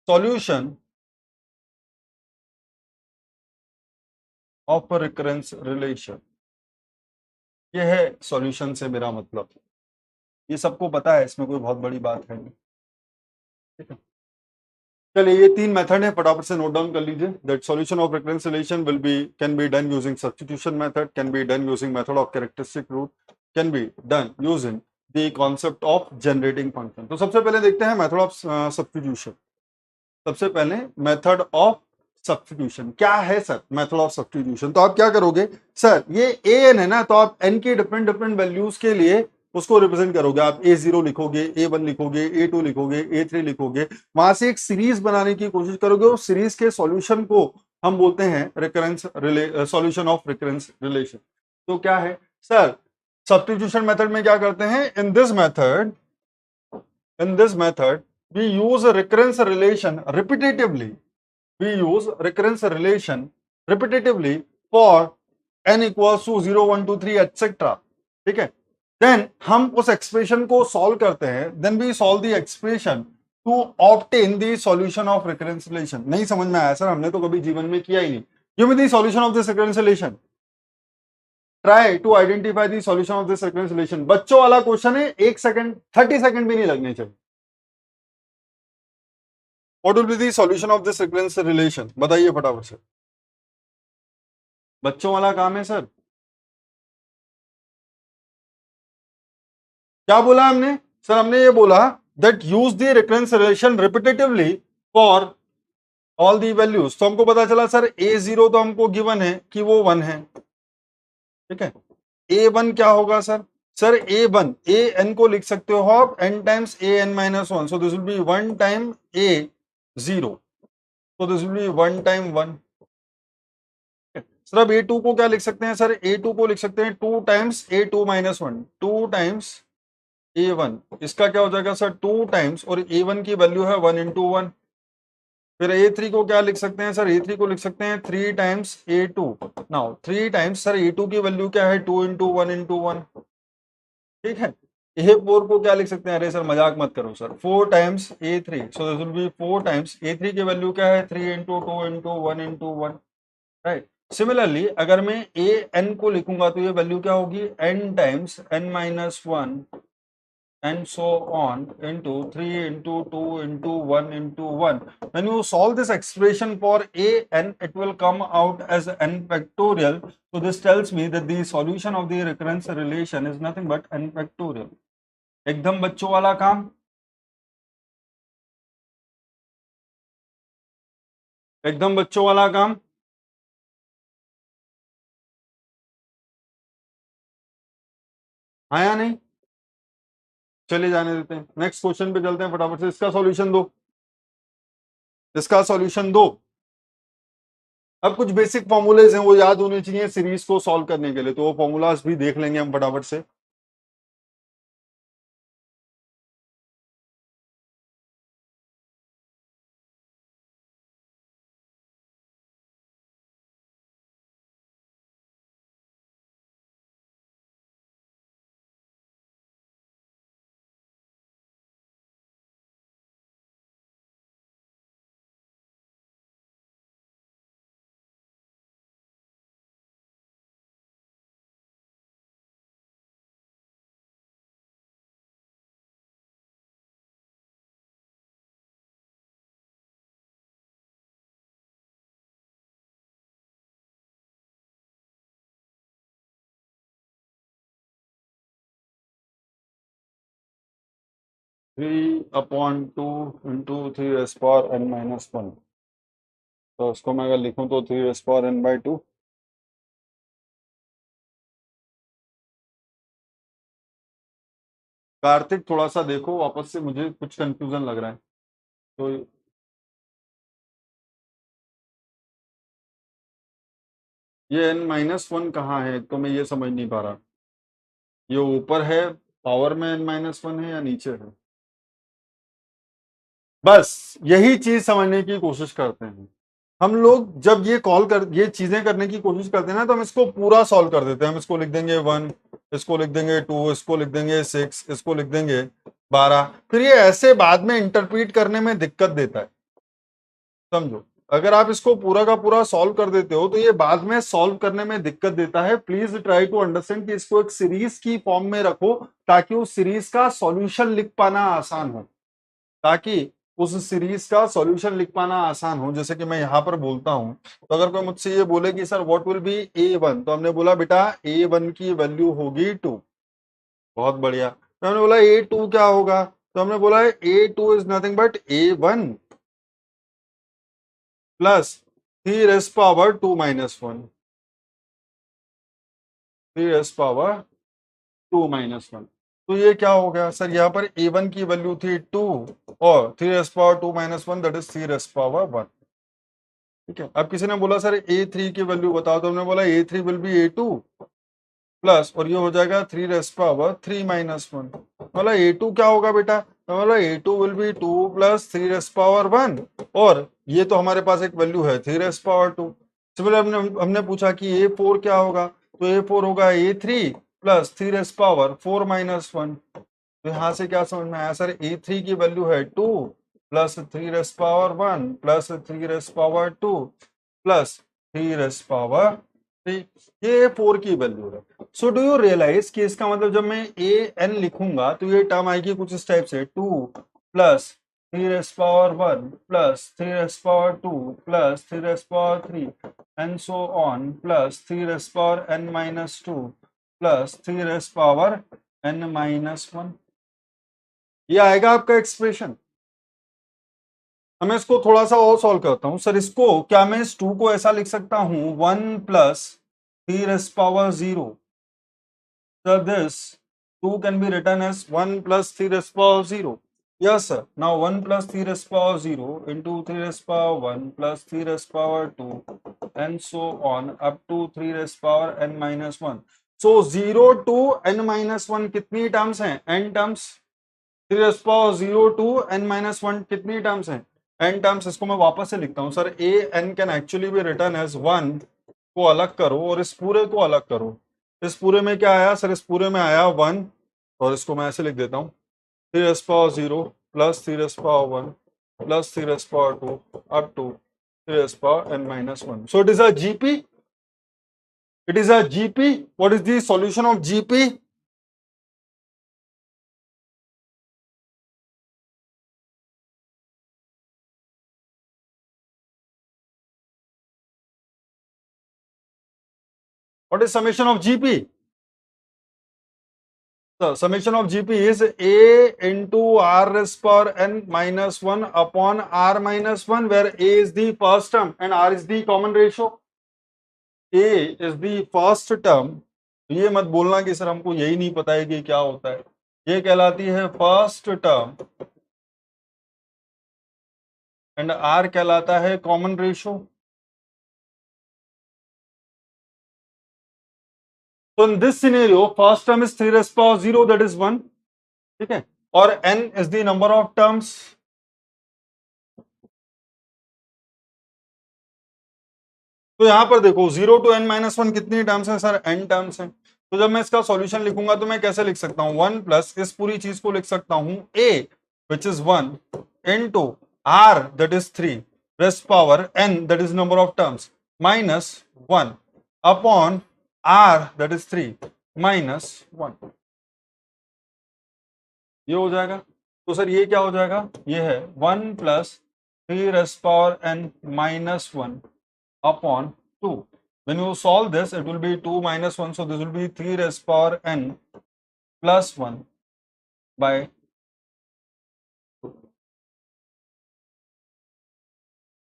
solution of a recurrence relation. ये है solution से मेरा मतलब. ये सबको पता है, इसमें कोई बहुत बड़ी बात है नहीं. ठीक है, चलिए ये तीन मेथड है, फटाफट से नोट डाउन कर लीजिए. That solution of recurrence relation will be can be done using substitution method, can be done using method of characteristic root, can be done using the concept of generating function. तो सबसे पहले देखते हैं method of substitution. सबसे पहले method of substitution क्या है sir? Method of substitution तो आप क्या करोगे सर, ये ए एन है ना, तो आप एन के डिफरेंट डिफरेंट वैल्यूज के लिए उसको रिप्रेजेंट करोगे. आप ए0 लिखोगे, ए1 लिखोगे, ए2 लिखोगे, ए3 लिखोगे, वहां से एक सीरीज बनाने की कोशिश करोगे. उस सीरीज के सॉल्यूशन को हम बोलते हैं recurrence solution of recurrence relation. तो क्या है सर, सब्स्टिट्यूशन मेथड में क्या करते हैं? In this method we use a recurrence relation repetitively. We use recurrence relation repetitively for n equals to 0, 1, 2, 3 etc. ठीक है, देन हम उस एक्सप्रेशन को सॉल्व करते हैं. Then we solve the expression to obtain the solution of recurrence relation. नहीं समझ में आया सर? हमने तो कभी जीवन में किया ही नहीं. Give me the solution of this recurrence relation. Try to identify the solution of this recurrence relation. बच्चों वाला क्वेश्चन है, 1 सेकंड 30 सेकंड भी नहीं लगने चाहिए. What will be the solution of this recurrence relation? बताइए फटाफट से. बच्चों वाला काम है सर. क्या बोला हमने सर? हमने ये बोला that use the recurrence relation repetitively for all the values. तो हमको पता चला सर a0 तो हमको गिवन है कि वो 1 है. ठीक है, a1 क्या होगा सर? सर a1 an को लिख सकते हो आप n times an-1. so this will be 1 time a0. so this will be 1 time 1. Sir अब a2 को क्या लिख सकते हैं? सर a2 को लिख सकते हैं 2 times a2 minus 1, 2 times a1. इसका क्या हो जाएगा सर? 2 टाइम्स, और a1 की वैल्यू है 1 इंटू 1. फिर a3 को क्या लिख सकते हैं सर? a3 को लिख सकते हैं 3 times a2. Now 3 times sir a2 की वैल्यू क्या है? 2 इंटू 1 इंटू 1. ठीक है, a4 को क्या लिख सकते हैं? अरे सर मजाक मत करो sir. 4 times a3. So this will B 4 times a3 की वैल्यू क्या है? 3 into 2 into 1 into 1. Right. Similarly अगर मैं ए एन को लिखूंगा तो ये वैल्यू क्या होगी? N times n minus 1 and so on into 3 into 2 into 1 into 1. When you solve this expression for a n, it will come out as n factorial. So this tells me that the solution of the recurrence relation is nothing but n factorial. एकदम बच्चों वाला काम. एकदम बच्चों वाला काम. आया नहीं? चलिए जाने देते हैं, नेक्स्ट क्वेश्चन पे चलते हैं फटाफट से. इसका सॉल्यूशन दो, इसका सॉल्यूशन दो. अब कुछ बेसिक फॉर्मूलेज हैं वो याद होने चाहिए सीरीज को सॉल्व करने के लिए, तो वो फॉर्मूलाज भी देख लेंगे हम फटाफट से। Three upon two into three raise power n minus one, तो उसको मैं अगर लिखूं तो three raise power n by two. Kartik थोड़ा सा देखो वापस से, मुझे कुछ कंफ्यूजन लग रहा है। तो ये n माइनस वन कहाँ है, तो मैं ये समझ नहीं पा रहा। ये ऊपर है पावर में n माइनस वन है या नीचे है? बस यही चीज समझने की कोशिश करते हैं हम लोग। जब ये चीजें करने की कोशिश करते हैं ना, तो हम इसको पूरा सॉल्व कर देते हैं। हम इसको लिख देंगे वन, इसको लिख देंगे टू, इसको लिख देंगे सिक्स, इसको लिख देंगे 12। फिर ये ऐसे बाद में इंटरप्रीट करने में दिक्कत देता है, समझो। अगर आप इसको पूरा का पूरा सॉल्व कर देते हो तो ये बाद में सॉल्व करने में दिक्कत देता है। प्लीज ट्राई टू अंडरस्टैंड कि इसको एक सीरीज की फॉर्म में रखो, ताकि उस सीरीज का सॉल्यूशन लिख पाना आसान हो, ताकि उस सीरीज का सॉल्यूशन लिख पाना आसान हो। जैसे कि मैं यहां पर बोलता हूं, तो अगर कोई मुझसे ये बोले कि sir what will B A one, तो हमने बोला बेटा ए वन की वैल्यू होगी टू। बहुत बढ़िया। तो हमने बोला ए टू क्या होगा, तो हमने बोला a two is nothing but a one plus three raise power two minus one, three raise power two minus one. तो ये क्या हो गया सर, यहाँ पर ए वन की वैल्यू थी टू, और three raise power two minus one that is three raise power one. ठीक है। अब किसी ने बोला सर ए थ्री की वैल्यू बताओ, तो हमने बोला a three will B A two plus, और ये हो जाएगा three raise power three minus one. बोला ए टू क्या होगा बेटा, तो बोला a two will be two plus three raise power one, और ये तो हमारे पास एक वैल्यू है three raise power two. Similar हमने पूछा कि ए फोर क्या होगा, तो ए फोर होगा a three plus three raise power four minus one. तो यहाँ से क्या समझ में आया सर, ए थ्री की वैल्यू है two plus three raise power one plus three raise power two plus three raise power three, ये फोर की वैल्यू है। सो डू यू रियलाइज कि इसका मतलब जब मैं ए एन लिखूंगा तो ये टर्म आएगी कुछ इस टाइप से, two plus three raise power one plus three raise power two plus three raise power three and so on plus three raise power n minus two plus three raise power n minus one. ये आएगा आपका expression. मैं इसको थोड़ा सा और solve करता हूं सर। इसको क्या मैं इस टू को ऐसा लिख सकता हूं, one plus three raise power zero, sir this two can be written as one plus three raise power zero. Yes, sir. Now 1 plus 3 raised power 0 into 3 raised power 1 plus 3 raised power 2 and so on up to 3 raised power n minus 1. So 0 to n minus 1 कितनी terms हैं? n terms. 3 raised power 0 to n minus 1 कितनी terms हैं? n terms. इसको मैं वापस से लिखता हूं sir, a n can actually be written as 1 को अलग करो और इस पूरे को अलग करो। इस पूरे में क्या आया सर, इस पूरे में आया 1, और इसको मैं ऐसे लिख देता हूं, 3 raised power 0 plus 3 raised power 1 plus 3 raised power 2 up to 3 raised power n minus 1. So it is a GP. It is a GP. What is the solution of GP? What is summation of GP? The summation of GP is A into R raised power n minus 1 upon R minus 1, where A is the first term and R is the common ratio. A is the first term. ये मत बोलना कि sir हमको यही नहीं पता है कि क्या होता है। ये कहलाती है फर्स्ट टर्म एंड आर कहलाता है कॉमन रेशो। तो in this scenario first term is 3 rays power 0 that is 1, ठीक है, और n is the number of terms. तो यहां पर देखो 0 to n माइनस 1 कितनी टर्म्स है सर? n टर्म्स है। तो जब मैं इसका सॉल्यूशन लिखूंगा तो मैं कैसे लिख सकता हूं? 1 प्लस इस पूरी चीज को लिख सकता हूं a which is 1 into r that is 3 rays power n that is number of terms minus 1 upon r that is 3 minus 1। ये हो जाएगा। तो सर ये क्या हो जाएगा? ये है 1 plus 3 rays power n minus 1 upon 2. When you solve this, it will be 2 minus 1, so this will be 3 raised power n plus 1 by 2.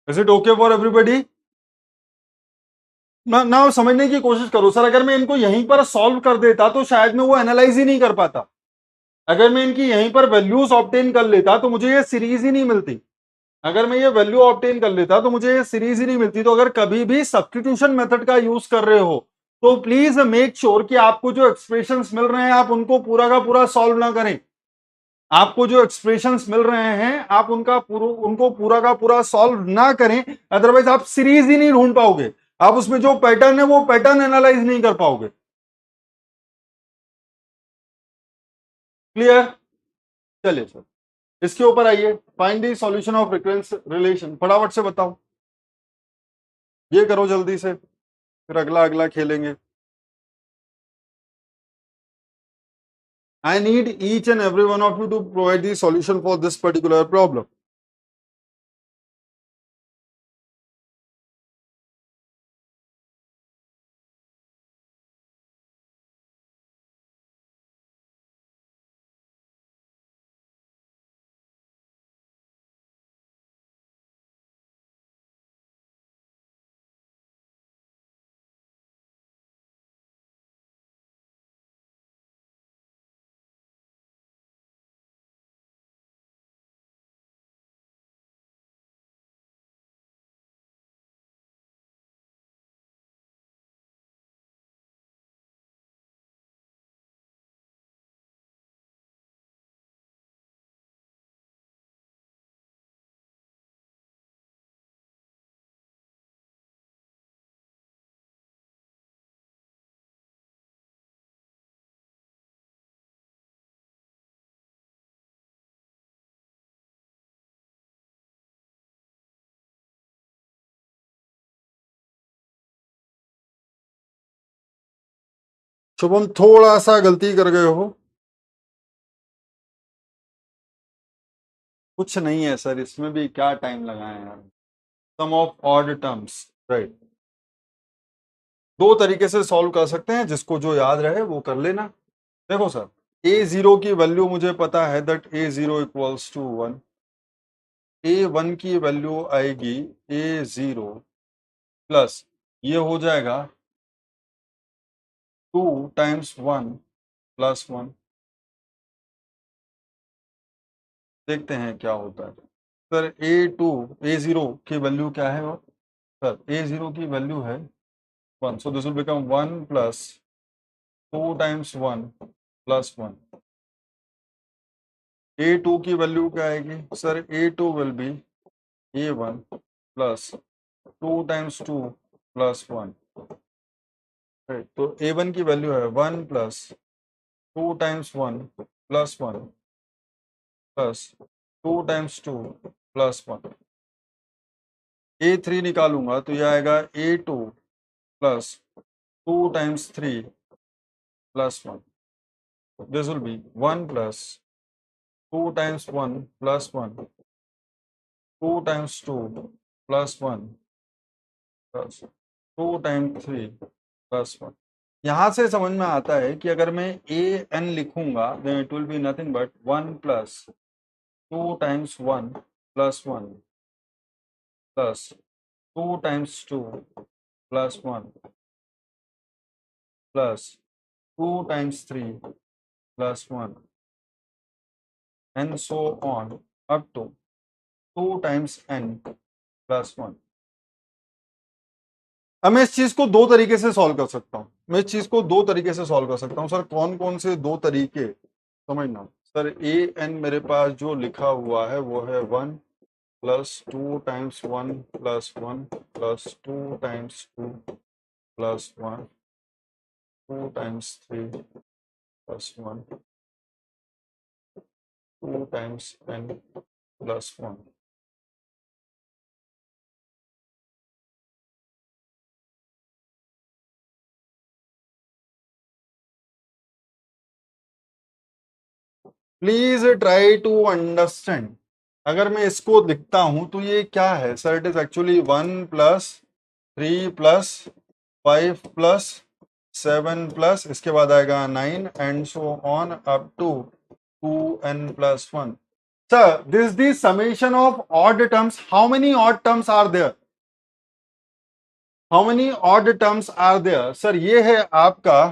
Is it okay for everybody? ना समझने की कोशिश करो सर, अगर मैं इनको यहीं पर सॉल्व कर देता तो शायद मैं वो एनालाइज ही नहीं कर पाता। अगर मैं इनकी यहीं पर वैल्यूज ऑब्टेन कर लेता तो मुझे ये सीरीज ही नहीं मिलती। अगर मैं ये वैल्यू ऑब्टेन कर लेता तो मुझे ये सीरीज ही नहीं मिलती। तो अगर कभी भी सब्स्टिट्यूशन मेथड का यूज कर रहे हो तो प्लीज मेक श्योर कि आपको जो एक्सप्रेशंस मिल रहे हैं आप उनको पूरा का पूरा सॉल्व ना करें। आपको जो एक्सप्रेशंस मिल रहे हैं आप उनको पूरा का पूरा सॉल्व ना करें, अदरवाइज आप सीरीज ही नहीं ढूंढ पाओगे। आप उसमें जो पैटर्न है वो पैटर्न एनालाइज नहीं कर पाओगे। क्लियर? चलिए सर इसके ऊपर आइए, find the solution of recurrence relation. फटाफट से बताओ, ये करो जल्दी से, फिर अगला अगला खेलेंगे। I need each and every one of you to provide the solution for this particular problem. Shubham थोड़ा सा गलती कर गए हो। कुछ नहीं है सर, इसमें भी क्या टाइम लगाए यार। सम ऑफ ऑड टर्म्स, राइट। दो तरीके से सॉल्व कर सकते हैं, जिसको जो याद रहे वो कर लेना। देखो सर, a0 की वैल्यू मुझे पता है that a0 equals to 1। a1 की वैल्यू आएगी a0 प्लस ये हो जाएगा 2 टाइम्स 1 प्लस 1। देखते हैं क्या होता है। सर a0 की वैल्यू क्या है? और सर a0 की वैल्यू है 1, so this will become 1 plus 2 times 1 plus 1। a2 की वैल्यू क्या आएगी? Sir a2 will be a1 plus 2 times 2 plus 1। तो a1 की वैल्यू है 1 plus 2 times 1 plus 1 plus 2 times 2 plus 1। a3 निकालूंगा तो यह आएगा a2 plus 2 times 3 plus 1। This will be 1 plus 2 times 1 plus 1, 2 times 2 plus 1 plus 2 times 3 plus 1। यहां से समझ में आता है कि अगर मैं ए एन लिखूंगा then it will be nothing but 1 plus 2 times 1 plus 1 plus 2 times 2 plus 1 plus 2 times 3 plus 1 and so on up to 2 times n plus 1। अब मैं इस चीज को दो तरीके से सॉल्व कर सकता हूं। मैं इस चीज को दो तरीके से सॉल्व कर सकता हूँ। सर कौन कौन से दो तरीके समझना। सर ए एन मेरे पास जो लिखा हुआ है वो है 1 plus 2 times 1 plus 1 plus 2 times 2 plus 1 2 times 3 plus 1 2 times n plus 1। Please try to understand. अगर मैं इसको लिखता हूं तो ये क्या है sir? It is actually 1 plus 3 plus 5 plus 7 plus इसके बाद आएगा 9 and so on up to 2n plus 1। Sir this the summation of odd terms. How many odd terms are there? How many odd terms are there? Sir ये है आपका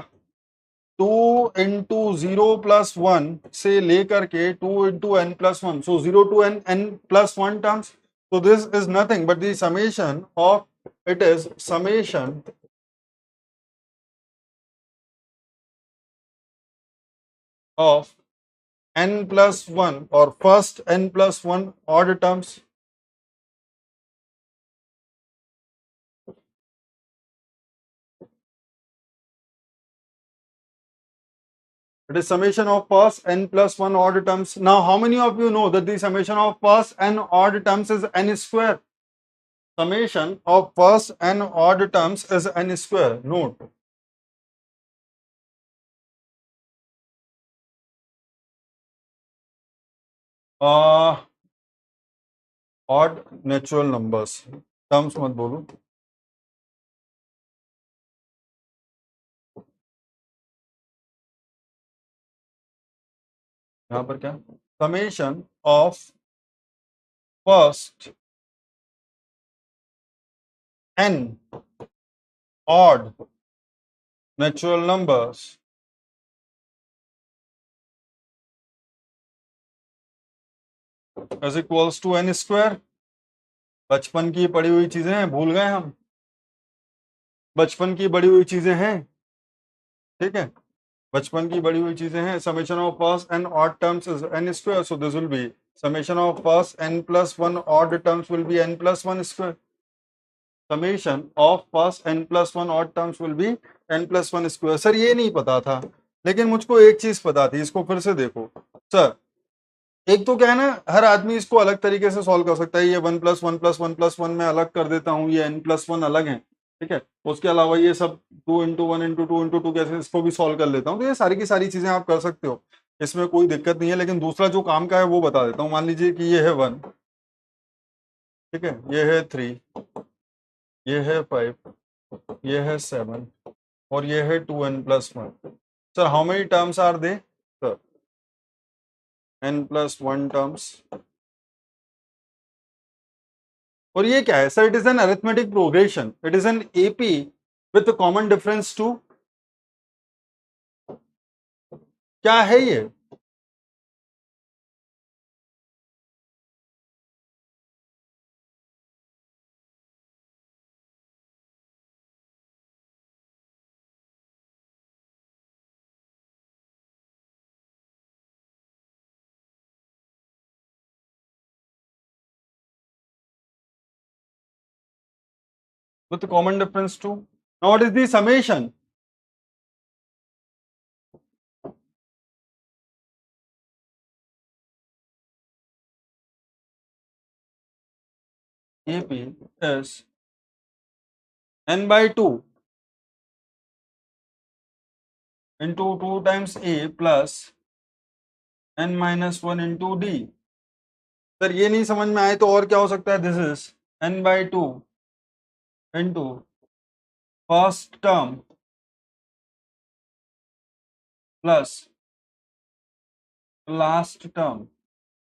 2 into 0+1 से लेकर के 2 into n plus 1, so 0 to n plus 1 terms. So this is nothing but the summation of, it is summation of n plus 1 or first n plus 1 odd terms. It is summation of first n plus 1 odd terms. Now how many of you know that the summation of first n odd terms is n square? Summation of first n odd terms is n square. Note. Odd natural numbers terms मत बोलो। यहां पर क्या? Summation of first n odd natural numbers is equals to n square। बचपन की पढ़ी हुई चीजें हैं, भूल गए हम? बचपन की बड़ी हुई चीजें हैं, ठीक है, बचपन की बड़ी हुई चीजें हैं। Summation of first n odd terms is n square, so this will be summation of first n plus 1 odd terms will be n plus 1 square। Summation of first n plus 1 odd terms will be n plus 1 square। Sir ये नहीं पता था, लेकिन मुझको एक चीज पता थी, इसको फिर से देखो। सर एक तो क्या है ना, हर आदमी इसको अलग तरीके से सॉल्व कर सकता है। ये 1 प्लस 1 प्लस 1 प्लस 1 में अलग कर देता हूँ, ये n प्लस 1 अलग है, ठीक है। उसके अलावा ये सब 2 इंटू 1 इंटू 2 इंटू 2 कैसे इसको भी सॉल्व कर लेता हूँ। तो ये सारी की सारी चीजें आप कर सकते हो, इसमें कोई दिक्कत नहीं है। लेकिन दूसरा जो काम का है वो बता देता हूँ। मान लीजिए कि ये है 1, ठीक है, ये है 3, ये है 5, ये है 7 और ये है 2n plus 1। Sir how many terms are they? Sir n plus 1 terms. और ये क्या है sir? It is an arithmetic progression, it is an AP with common difference two. क्या है ये? With common difference two. Now what is the summation? AP is n by 2 into 2 times A plus n minus 1 into D। Sir ये नहीं समझ में आए तो और क्या हो सकता है? This is n by 2 into first term plus last term.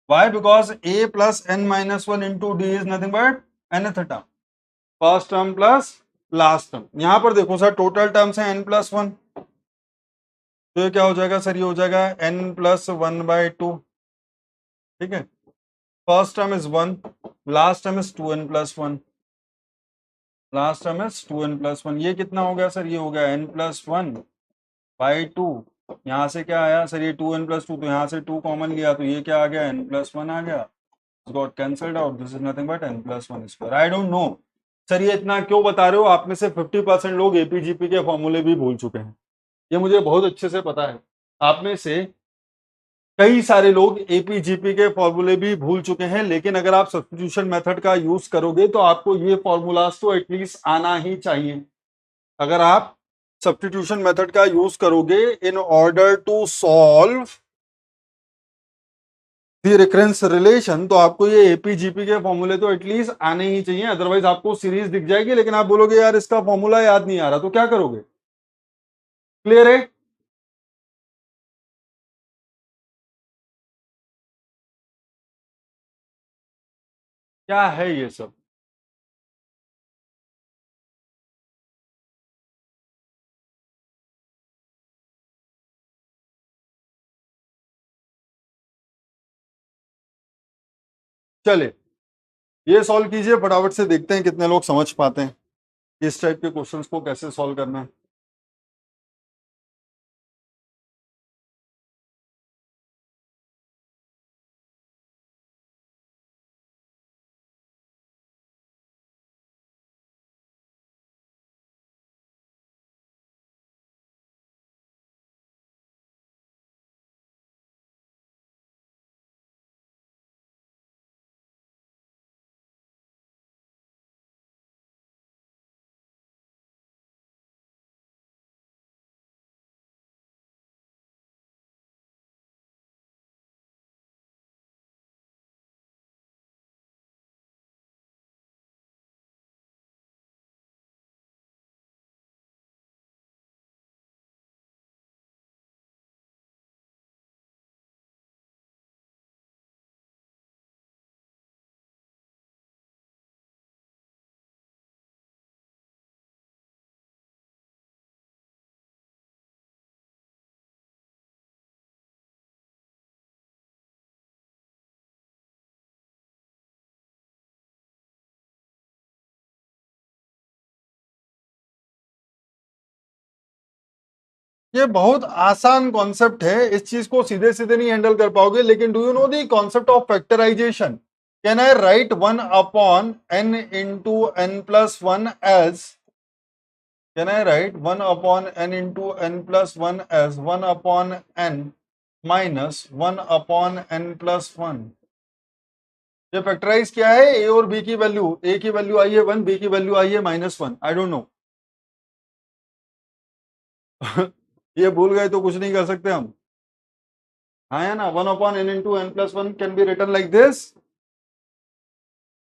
Why? Because A plus n minus 1 into D is nothing but nth term, first term plus last term. यहां पर देखो सर, टोटल टर्म्स है n plus 1, तो ये क्या हो जाएगा sir? ये हो जाएगा n प्लस 1 बाई 2, ठीक है। First term is 1, last term is 2n plus 1। Last term is 2n+1। ये कितना हो गया सर? ये हो गया n+1/2। यहाँ से क्या आया सर? ये 2n+2, तो यहाँ से 2 कॉमन लिया तो ये क्या आ गया? n+1 आ गया। Got cancelled out, this is nothing but n+1²। I don't know sir ये इतना क्यों बता रहे हो। आप में से 50% लोग एपीजीपी के फॉर्मूले भी भूल चुके हैं, ये मुझे बहुत अच्छे से पता है। आप में से कई सारे लोग एपीजीपी के फॉर्मूले भी भूल चुके हैं, लेकिन अगर आप सब्स्टिट्यूशन मेथड का यूज करोगे तो आपको ये फॉर्मूलाज तो एटलीस्ट आना ही चाहिए। अगर आप सब्स्टिट्यूशन मेथड का यूज करोगे in order to solve the recurrence relation, तो आपको ये एपीजीपी के फॉर्मूले तो एटलीस्ट आने ही चाहिए। अदरवाइज आपको सीरीज दिख जाएगी लेकिन आप बोलोगे यार इसका फॉर्मूला याद नहीं आ रहा, तो क्या करोगे? क्लियर है? क्या है ये सब? चले ये सॉल्व कीजिए फटाफट से, देखते हैं कितने लोग समझ पाते हैं इस टाइप के क्वेश्चंस को कैसे सॉल्व करना है। ये बहुत आसान कॉन्सेप्ट है, इस चीज को सीधे सीधे नहीं हैंडल कर पाओगे, लेकिन do you know the concept of factorization? Can I write 1/n into n+1 as, can I write 1/n into n+1 as 1/n minus 1/n+1? ये फैक्टराइज किया है ए और बी की वैल्यू, ए की वैल्यू आई है 1, बी की वैल्यू आई है -1। आई डोंट नो ये भूल गए तो कुछ नहीं कर सकते हम। हाँ है ना, 1/n into n+1 can be written like this.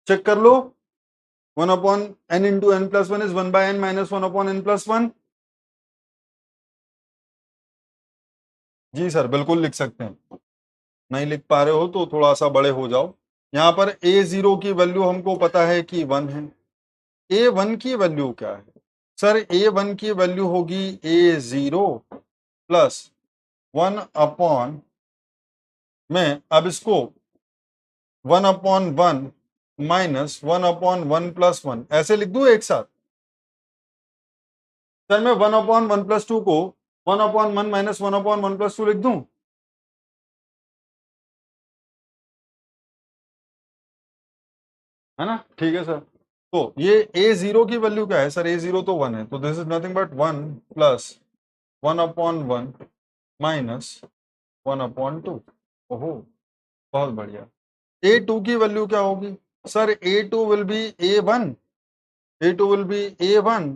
Check कर लो, 1/n into n+1 is 1/n minus 1/n+1। जी सर बिल्कुल लिख सकते हैं। नहीं लिख पा रहे हो तो थोड़ा सा बड़े हो जाओ। यहाँ पर a0 की वैल्यू हमको पता है कि 1 है। a1 की वैल्यू क्या है सर? a1 की वैल्यू होगी a0 प्लस 1/, मैं अब इसको 1/1 माइनस 1/1+1 ऐसे लिख दूं एक साथ? सर मैं 1/1+2 को 1/1 माइनस 1/1+2 लिख दूं? है ना, ठीक है सर। तो ये a0 की वैल्यू क्या है सर? a0 तो 1 है, तो this is nothing but 1 plus 1/1 minus 1/2। ओहो, बहुत बढ़िया। a2 की वैल्यू क्या होगी sir? a2 will be a1, a2 will be a1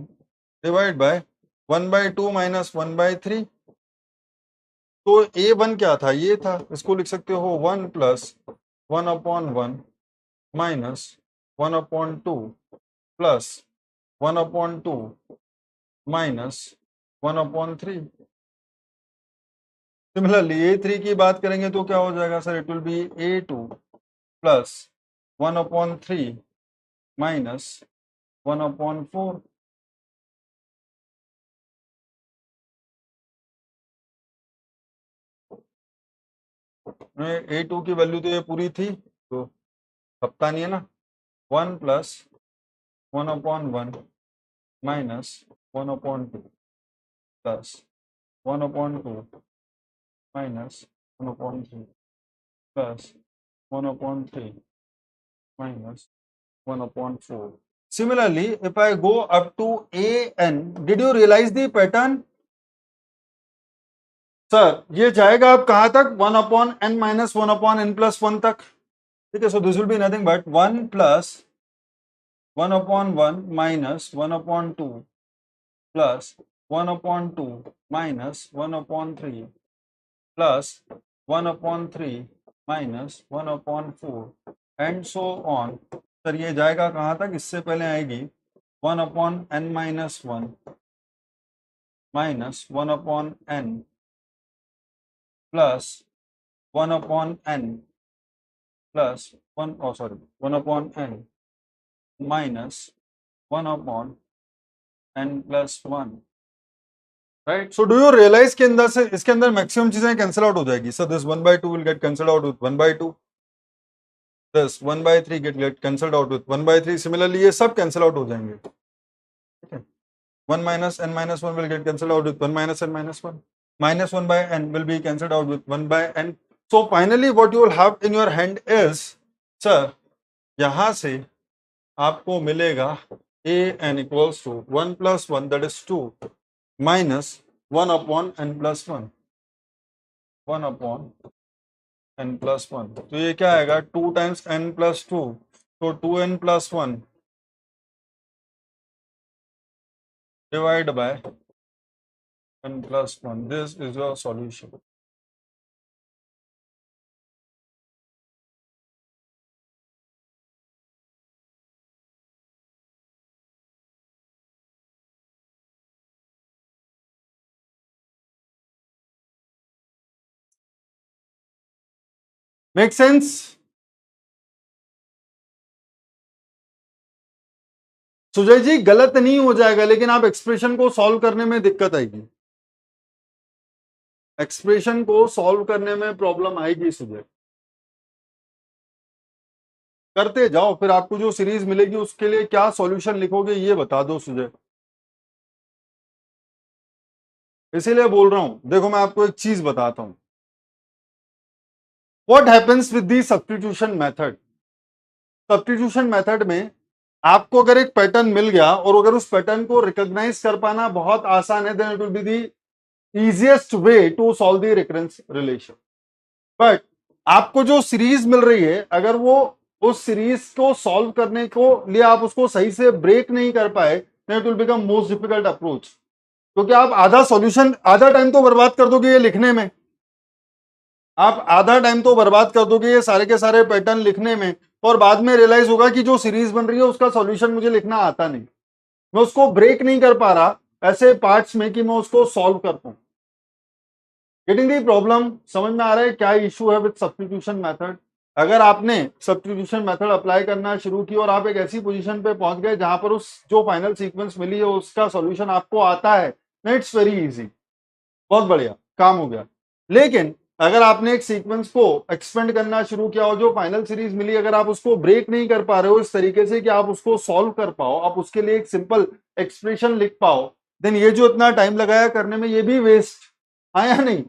divide by 1/2 minus 1/3। तो a1 क्या था? ये था, इसको लिख सकते हो 1 plus 1/1 minus 1/2 plus 1/2 minus 1/3। Similarly a3 की बात करेंगे तो क्या हो जाएगा sir? It will B a2 plus 1/3 minus 1/4। a2 की वैल्यू तो ये पूरी थी, तो हफ्ता नहीं है ना। 1 plus 1/1 minus 1/2 plus 1/2 minus 1/3 plus 1/3 minus 1/4. Similarly, if I go up to an, did you realize the pattern? Sir ये जाएगा अब कहां तक 1/n minus 1/n plus 1 तक. ठीक है, so this will be nothing but 1 plus 1/1 minus 1/2 plus 1/2 minus 1/3 plus 1/3 minus 1/4 and so on. Sir ये जाएगा कहां तक? इससे पहले आएगी 1/n minus 1 minus 1/n plus 1/n plus 1/n minus 1/n plus 1. Right, so do you realize के अंदर से इसके अंदर मैक्सिमम चीजें कैंसिल आउट हो जाएगी. Sir this 1/2 will get cancel out with 1/2. this 1/3 get cancelled out with 1/3. Similarly ये सब cancel out हो जाएंगे. ठीक है, 1 minus n minus 1 will get cancelled out with 1 minus n minus 1. Minus 1 by n will be cancelled out with 1 by n. So finally what you will have in your hand is, sir, यहाँ से आपको मिलेगा a n equals to 1 plus 1 that is 2 minus 1 upon n plus 1. 1 upon n plus 1. तो ये क्या आएगा 2 times n plus 2, तो 2n plus 1 divided by n plus 1. This is your solution. Make sense? Sujay जी गलत नहीं हो जाएगा, लेकिन आप एक्सप्रेशन को सॉल्व करने में दिक्कत आएगी. एक्सप्रेशन को सॉल्व करने में प्रॉब्लम आएगी सुजय. करते जाओ, फिर आपको जो सीरीज मिलेगी उसके लिए क्या सॉल्यूशन लिखोगे ये बता दो सुजय. इसीलिए बोल रहा हूं, देखो मैं आपको एक चीज बताता हूं. What happens with the substitution method. Substitution method में आपको अगर एक पैटर्न मिल गया और अगर उस पैटर्न को रिकॉग्नाइज कर पाना बहुत आसान है, then it will be the easiest way to solve the recurrence relation. But आपको जो सीरीज मिल रही है, अगर वो उस सीरीज को सॉल्व करने को लिए आप उसको सही से ब्रेक नहीं कर पाए, then it will become most difficult approach. क्योंकि आप आधा सॉल्यूशन, आधा टाइम तो बर्बाद कर दोगे ये लिखने में. आप आधा टाइम तो बर्बाद कर दोगे ये सारे के सारे पैटर्न लिखने में, और बाद में रियलाइज होगा कि जो सीरीज बन रही है उसका सॉल्यूशन मुझे लिखना आता नहीं, मैं उसको ब्रेक नहीं कर पा रहा ऐसे पार्ट्स में कि मैं उसको सॉल्व कर पाऊं. Getting the problem? समझ में आ रहा है क्या इशू है विद सब्स्टिट्यूशन मेथड. अगर आपने सब्स्टिट्यूशन मेथड अप्लाई करना शुरू की और आप एक ऐसी पोजीशन पे पहुंच गए जहां पर उस जो फाइनल सीक्वेंस मिली है उसका सॉल्यूशन आपको आता है, इट्स वेरी इजी, बहुत बढ़िया काम हो गया. लेकिन अगर आपने एक सीक्वेंस को एक्सपेंड करना शुरू किया और जो फाइनल सीरीज मिली अगर आप उसको ब्रेक नहीं कर पा रहे हो इस तरीके से कि आप उसको सॉल्व कर पाओ, आप उसके लिए एक सिंपल एक्सप्रेशन लिख पाओ, देन ये जो इतना टाइम लगाया करने में ये भी वेस्ट आया नहीं.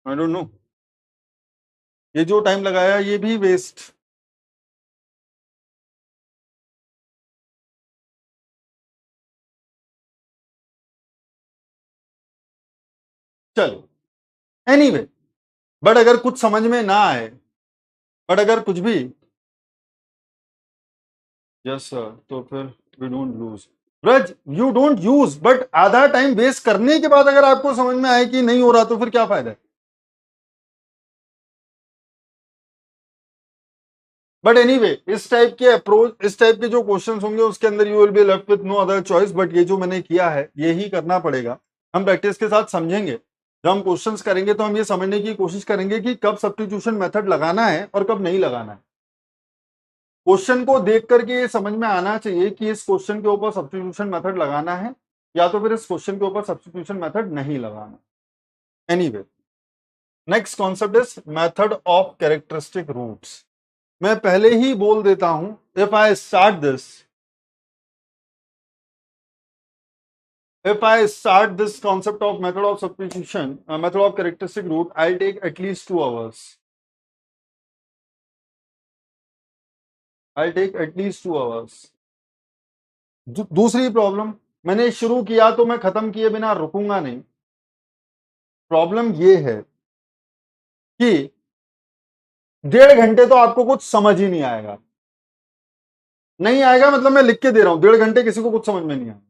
आई डोंट नो, ये जो टाइम लगाया ये भी वेस्ट. चलो एनीवे, बट अगर कुछ समझ में ना आए, बट अगर कुछ भी, यस सर, तो फिर वी डोंट लूज. ब्रज यू डोंट यूज, बट आधा टाइम वेस्ट करने के बाद अगर आपको समझ में आए कि नहीं हो रहा तो फिर क्या फायदा है. बट एनीवे, इस टाइप के अप्रोच, इस टाइप के जो क्वेश्चंस होंगे उसके अंदर you will be left with no other choice. But ये जो मैंने किया है यही करना पड़ेगा. हम प्रैक्टिस के साथ समझेंगे, जब हम क्वेश्चंस करेंगे तो हम ये समझने की कोशिश करेंगे कि कब सब्स्टिट्यूशन मेथड लगाना है और कब नहीं लगाना है. क्वेश्चन को देख करके ये समझ में आना चाहिए कि इस क्वेश्चन के ऊपर सब्स्टिट्यूशन मेथड लगाना है या तो फिर इस क्वेश्चन के ऊपर सब्स्टिट्यूशन मेथड नहीं लगाना. Anyway, next concept is method of characteristic roots. मैं पहले ही बोल देता हूं, if I start this if I start this concept of method of substitution, method of characteristic root, I'll take at least 2 hours. I'll take at least 2 hours. दूसरी problem, मैंने शुरू किया तो मैं खत्म किए बिना रुकूंगा नहीं. प्रॉब्लम ये है कि 1.5 घंटे तो आपको कुछ समझ ही नहीं आएगा. नहीं आएगा मतलब मैं लिख के दे रहा हूं, 1.5 घंटे किसी को कुछ समझ में नहीं आएगा.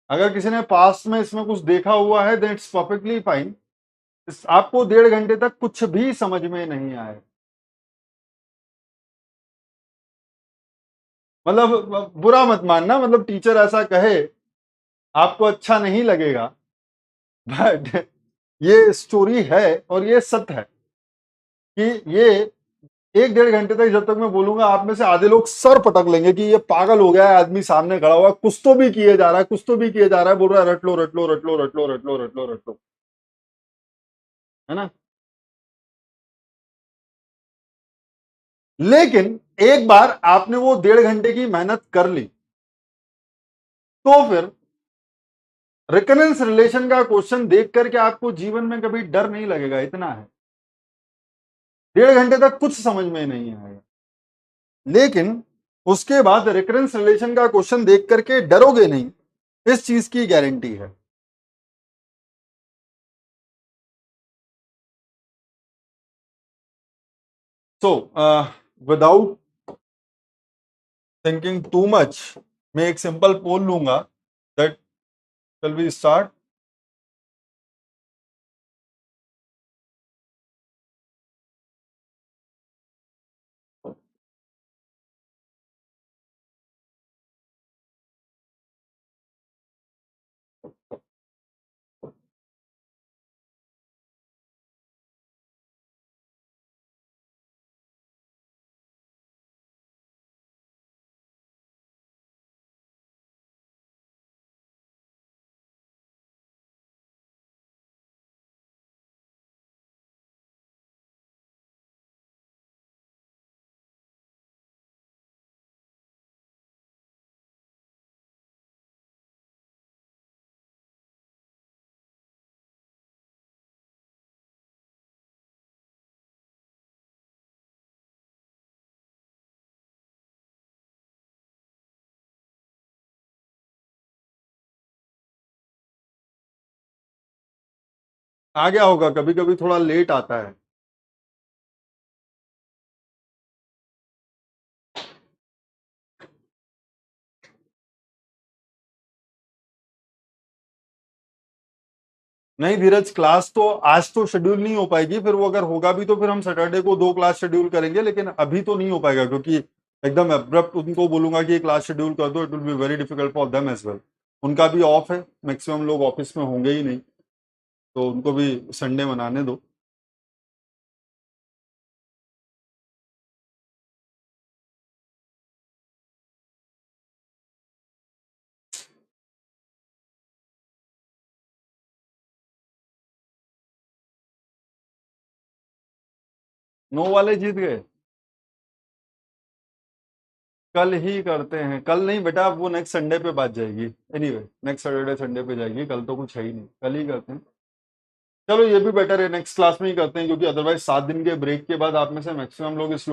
अगर किसी ने पास्ट में इसमें कुछ देखा हुआ है देन इट्स परफेक्टली फाइन. आपको 1.5 घंटे तक कुछ भी समझ में नहीं आए. मतलब बुरा मत मानना, मतलब टीचर ऐसा कहे आपको अच्छा नहीं लगेगा, बट ये स्टोरी है और ये सत्य है कि ये 1-1.5 घंटे तक जब तक मैं बोलूंगा आप में से आधे लोग सर पटक लेंगे कि ये पागल हो गया है, आदमी सामने खड़ा हुआ कुछ तो भी किए जा रहा है, कुछ तो भी किए जा रहा है, बोल रहा है रट लो रट लो रट लो रट लो रट लो रट लो रट लो, है ना. लेकिन एक बार आपने वो 1.5 घंटे की मेहनत कर ली तो फिर रिकरेंस रिलेशन का क्वेश्चन देख करके आपको जीवन में कभी डर नहीं लगेगा. इतना है, 1.5 घंटे तक कुछ समझ में नहीं आएगा, लेकिन उसके बाद रिकरेंस रिलेशन का क्वेश्चन देख करके डरोगे नहीं, इस चीज की गारंटी है. So without thinking too much, मैं एक सिंपल पोल लूंगा दैट विल बी स्टार्ट. आ गया होगा, कभी कभी थोड़ा लेट आता है. नहीं धीरज, क्लास तो आज तो शेड्यूल नहीं हो पाएगी, फिर वो अगर होगा भी तो फिर हम सैटरडे को 2 क्लास शेड्यूल करेंगे, लेकिन अभी तो नहीं हो पाएगा क्योंकि एकदम अब्रप्ट उनको बोलूंगा कि ये क्लास शेड्यूल कर दो, it will be very difficult for them as well. उनका भी ऑफ है, मैक्सिमम लोग ऑफिस में होंगे ही नहीं, तो उनको भी संडे मनाने दो. नो वाले जीत गए. कल ही करते हैं, कल नहीं बेटा, वो नेक्स्ट संडे पे बात जाएगी. एनीवे नेक्स्ट सैटरडे संडे पे जाएगी, कल तो कुछ है ही नहीं, कल ही करते हैं. चलो ये भी बेटर है, नेक्स्ट क्लास में ही करते हैं, क्योंकि अदरवाइज 7 दिन के ब्रेक के बाद आप में से मैक्सिमम लोग इस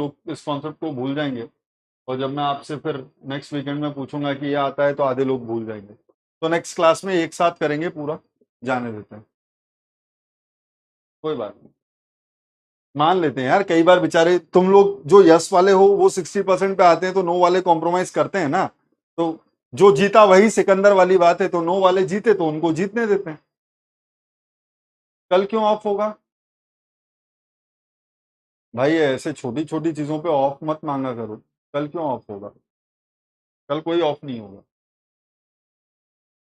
कॉन्सेप्ट को भूल जाएंगे. और जब मैं आपसे फिर नेक्स्ट वीकेंड में पूछूंगा कि ये आता है तो आधे लोग भूल जाएंगे. तो नेक्स्ट क्लास में एक साथ करेंगे पूरा, जाने देते हैं, कोई बात नहीं. मान लेते हैं यार, कई बार बेचारे तुम लोग जो यस वाले हो वो 60% पे आते हैं तो नो वाले कॉम्प्रोमाइज करते हैं ना. तो जो जीता वही सिकंदर वाली बात है, तो नो वाले जीते तो उनको जीतने देते हैं. कल क्यों ऑफ होगा भाई, ऐसे छोटी छोटी चीजों पे ऑफ मत मांगा करो. कल क्यों ऑफ होगा, कल कोई ऑफ नहीं होगा.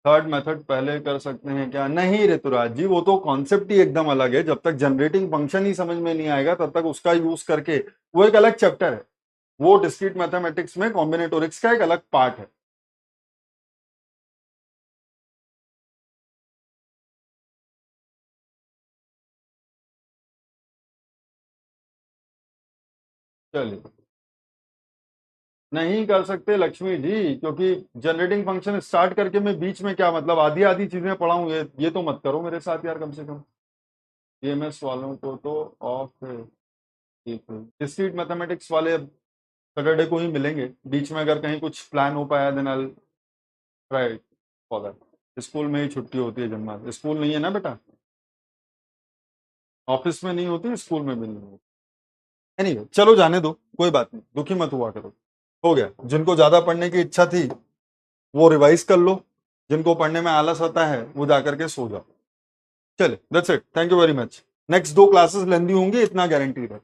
थर्ड मेथड पहले कर सकते हैं क्या? नहीं ऋतुराज जी, वो तो कॉन्सेप्ट ही एकदम अलग है. जब तक जनरेटिंग फंक्शन ही समझ में नहीं आएगा तब तक उसका यूज करके, वो एक अलग चैप्टर है. वो डिस्क्रीट मैथमेटिक्स में कॉम्बिनेटोरिक्स का एक अलग पार्ट है. चलिए. नहीं कर सकते लक्ष्मी जी, क्योंकि जनरेटिंग फंक्शन स्टार्ट करके मैं बीच में क्या मतलब आधी आधी चीजें पढ़ाऊँ, ये तो मत करो मेरे साथ यार, कम से कम। EMS वालों को तो ऑफ है। ठीक है, डिस्क्रीट मैथमेटिक्स वाले सैटरडे को ही मिलेंगे, बीच में अगर कहीं कुछ प्लान हो पाया then I try for that. School में ही छुट्टी होती है जन्मा, स्कूल नहीं है ना बेटा, ऑफिस में नहीं होती, स्कूल में भी नहीं होती। एनीवे चलो जाने दो, कोई बात नहीं, दुखी मत हुआ करो। हो गया, जिनको ज्यादा पढ़ने की इच्छा थी वो रिवाइज कर लो, जिनको पढ़ने में आलस आता है वो जाकर के सो जाओ। चले, that's it, thank you very much. Next 2 classes लेंदी होंगी, इतना गारंटीड है।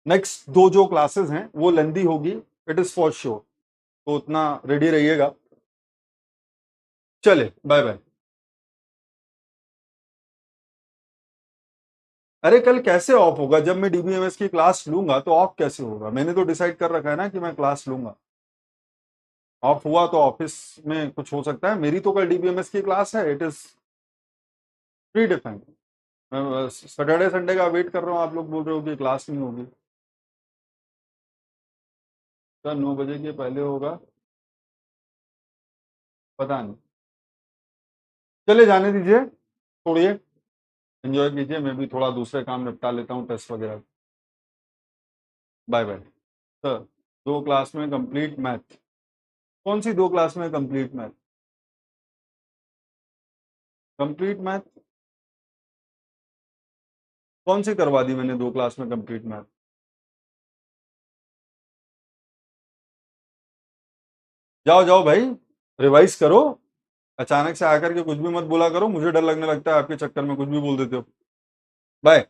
नेक्स्ट 2 जो क्लासेस हैं वो लेंदी होगी, इट इज फॉर श्योर, तो उतना रेडी रहिएगा। चले, बाय बाय। अरे कल कैसे ऑफ होगा, जब मैं DBMS की क्लास लूंगा तो ऑफ कैसे होगा? मैंने तो डिसाइड कर रखा है ना कि मैं क्लास लूंगा। ऑफ हुआ तो ऑफिस में कुछ हो सकता है, मेरी तो कल DBMS की क्लास है, इट इज प्री डिफाइंड। मैं सैटरडे संडे का वेट कर रहा हूँ, आप लोग बोल रहे हो कि क्लास नहीं होगी। सर 9 बजे के पहले होगा, पता नहीं, चले जाने दीजिए, छोड़िए, एंजॉय कीजिए, मैं भी थोड़ा दूसरे काम निपटा लेता हूँ, टेस्ट वगैरह। Bye bye. सर 2 क्लास में कंप्लीट मैथ? कौन सी 2 क्लास में कंप्लीट मैथ? कंप्लीट मैथ कौन सी करवा दी मैंने 2 क्लास में कंप्लीट मैथ? जाओ जाओ भाई, रिवाइज करो। अचानक से आकर के कुछ भी मत बोला करो, मुझे डर लगने लगता है आपके चक्कर में कुछ भी बोल देते हो। बाय।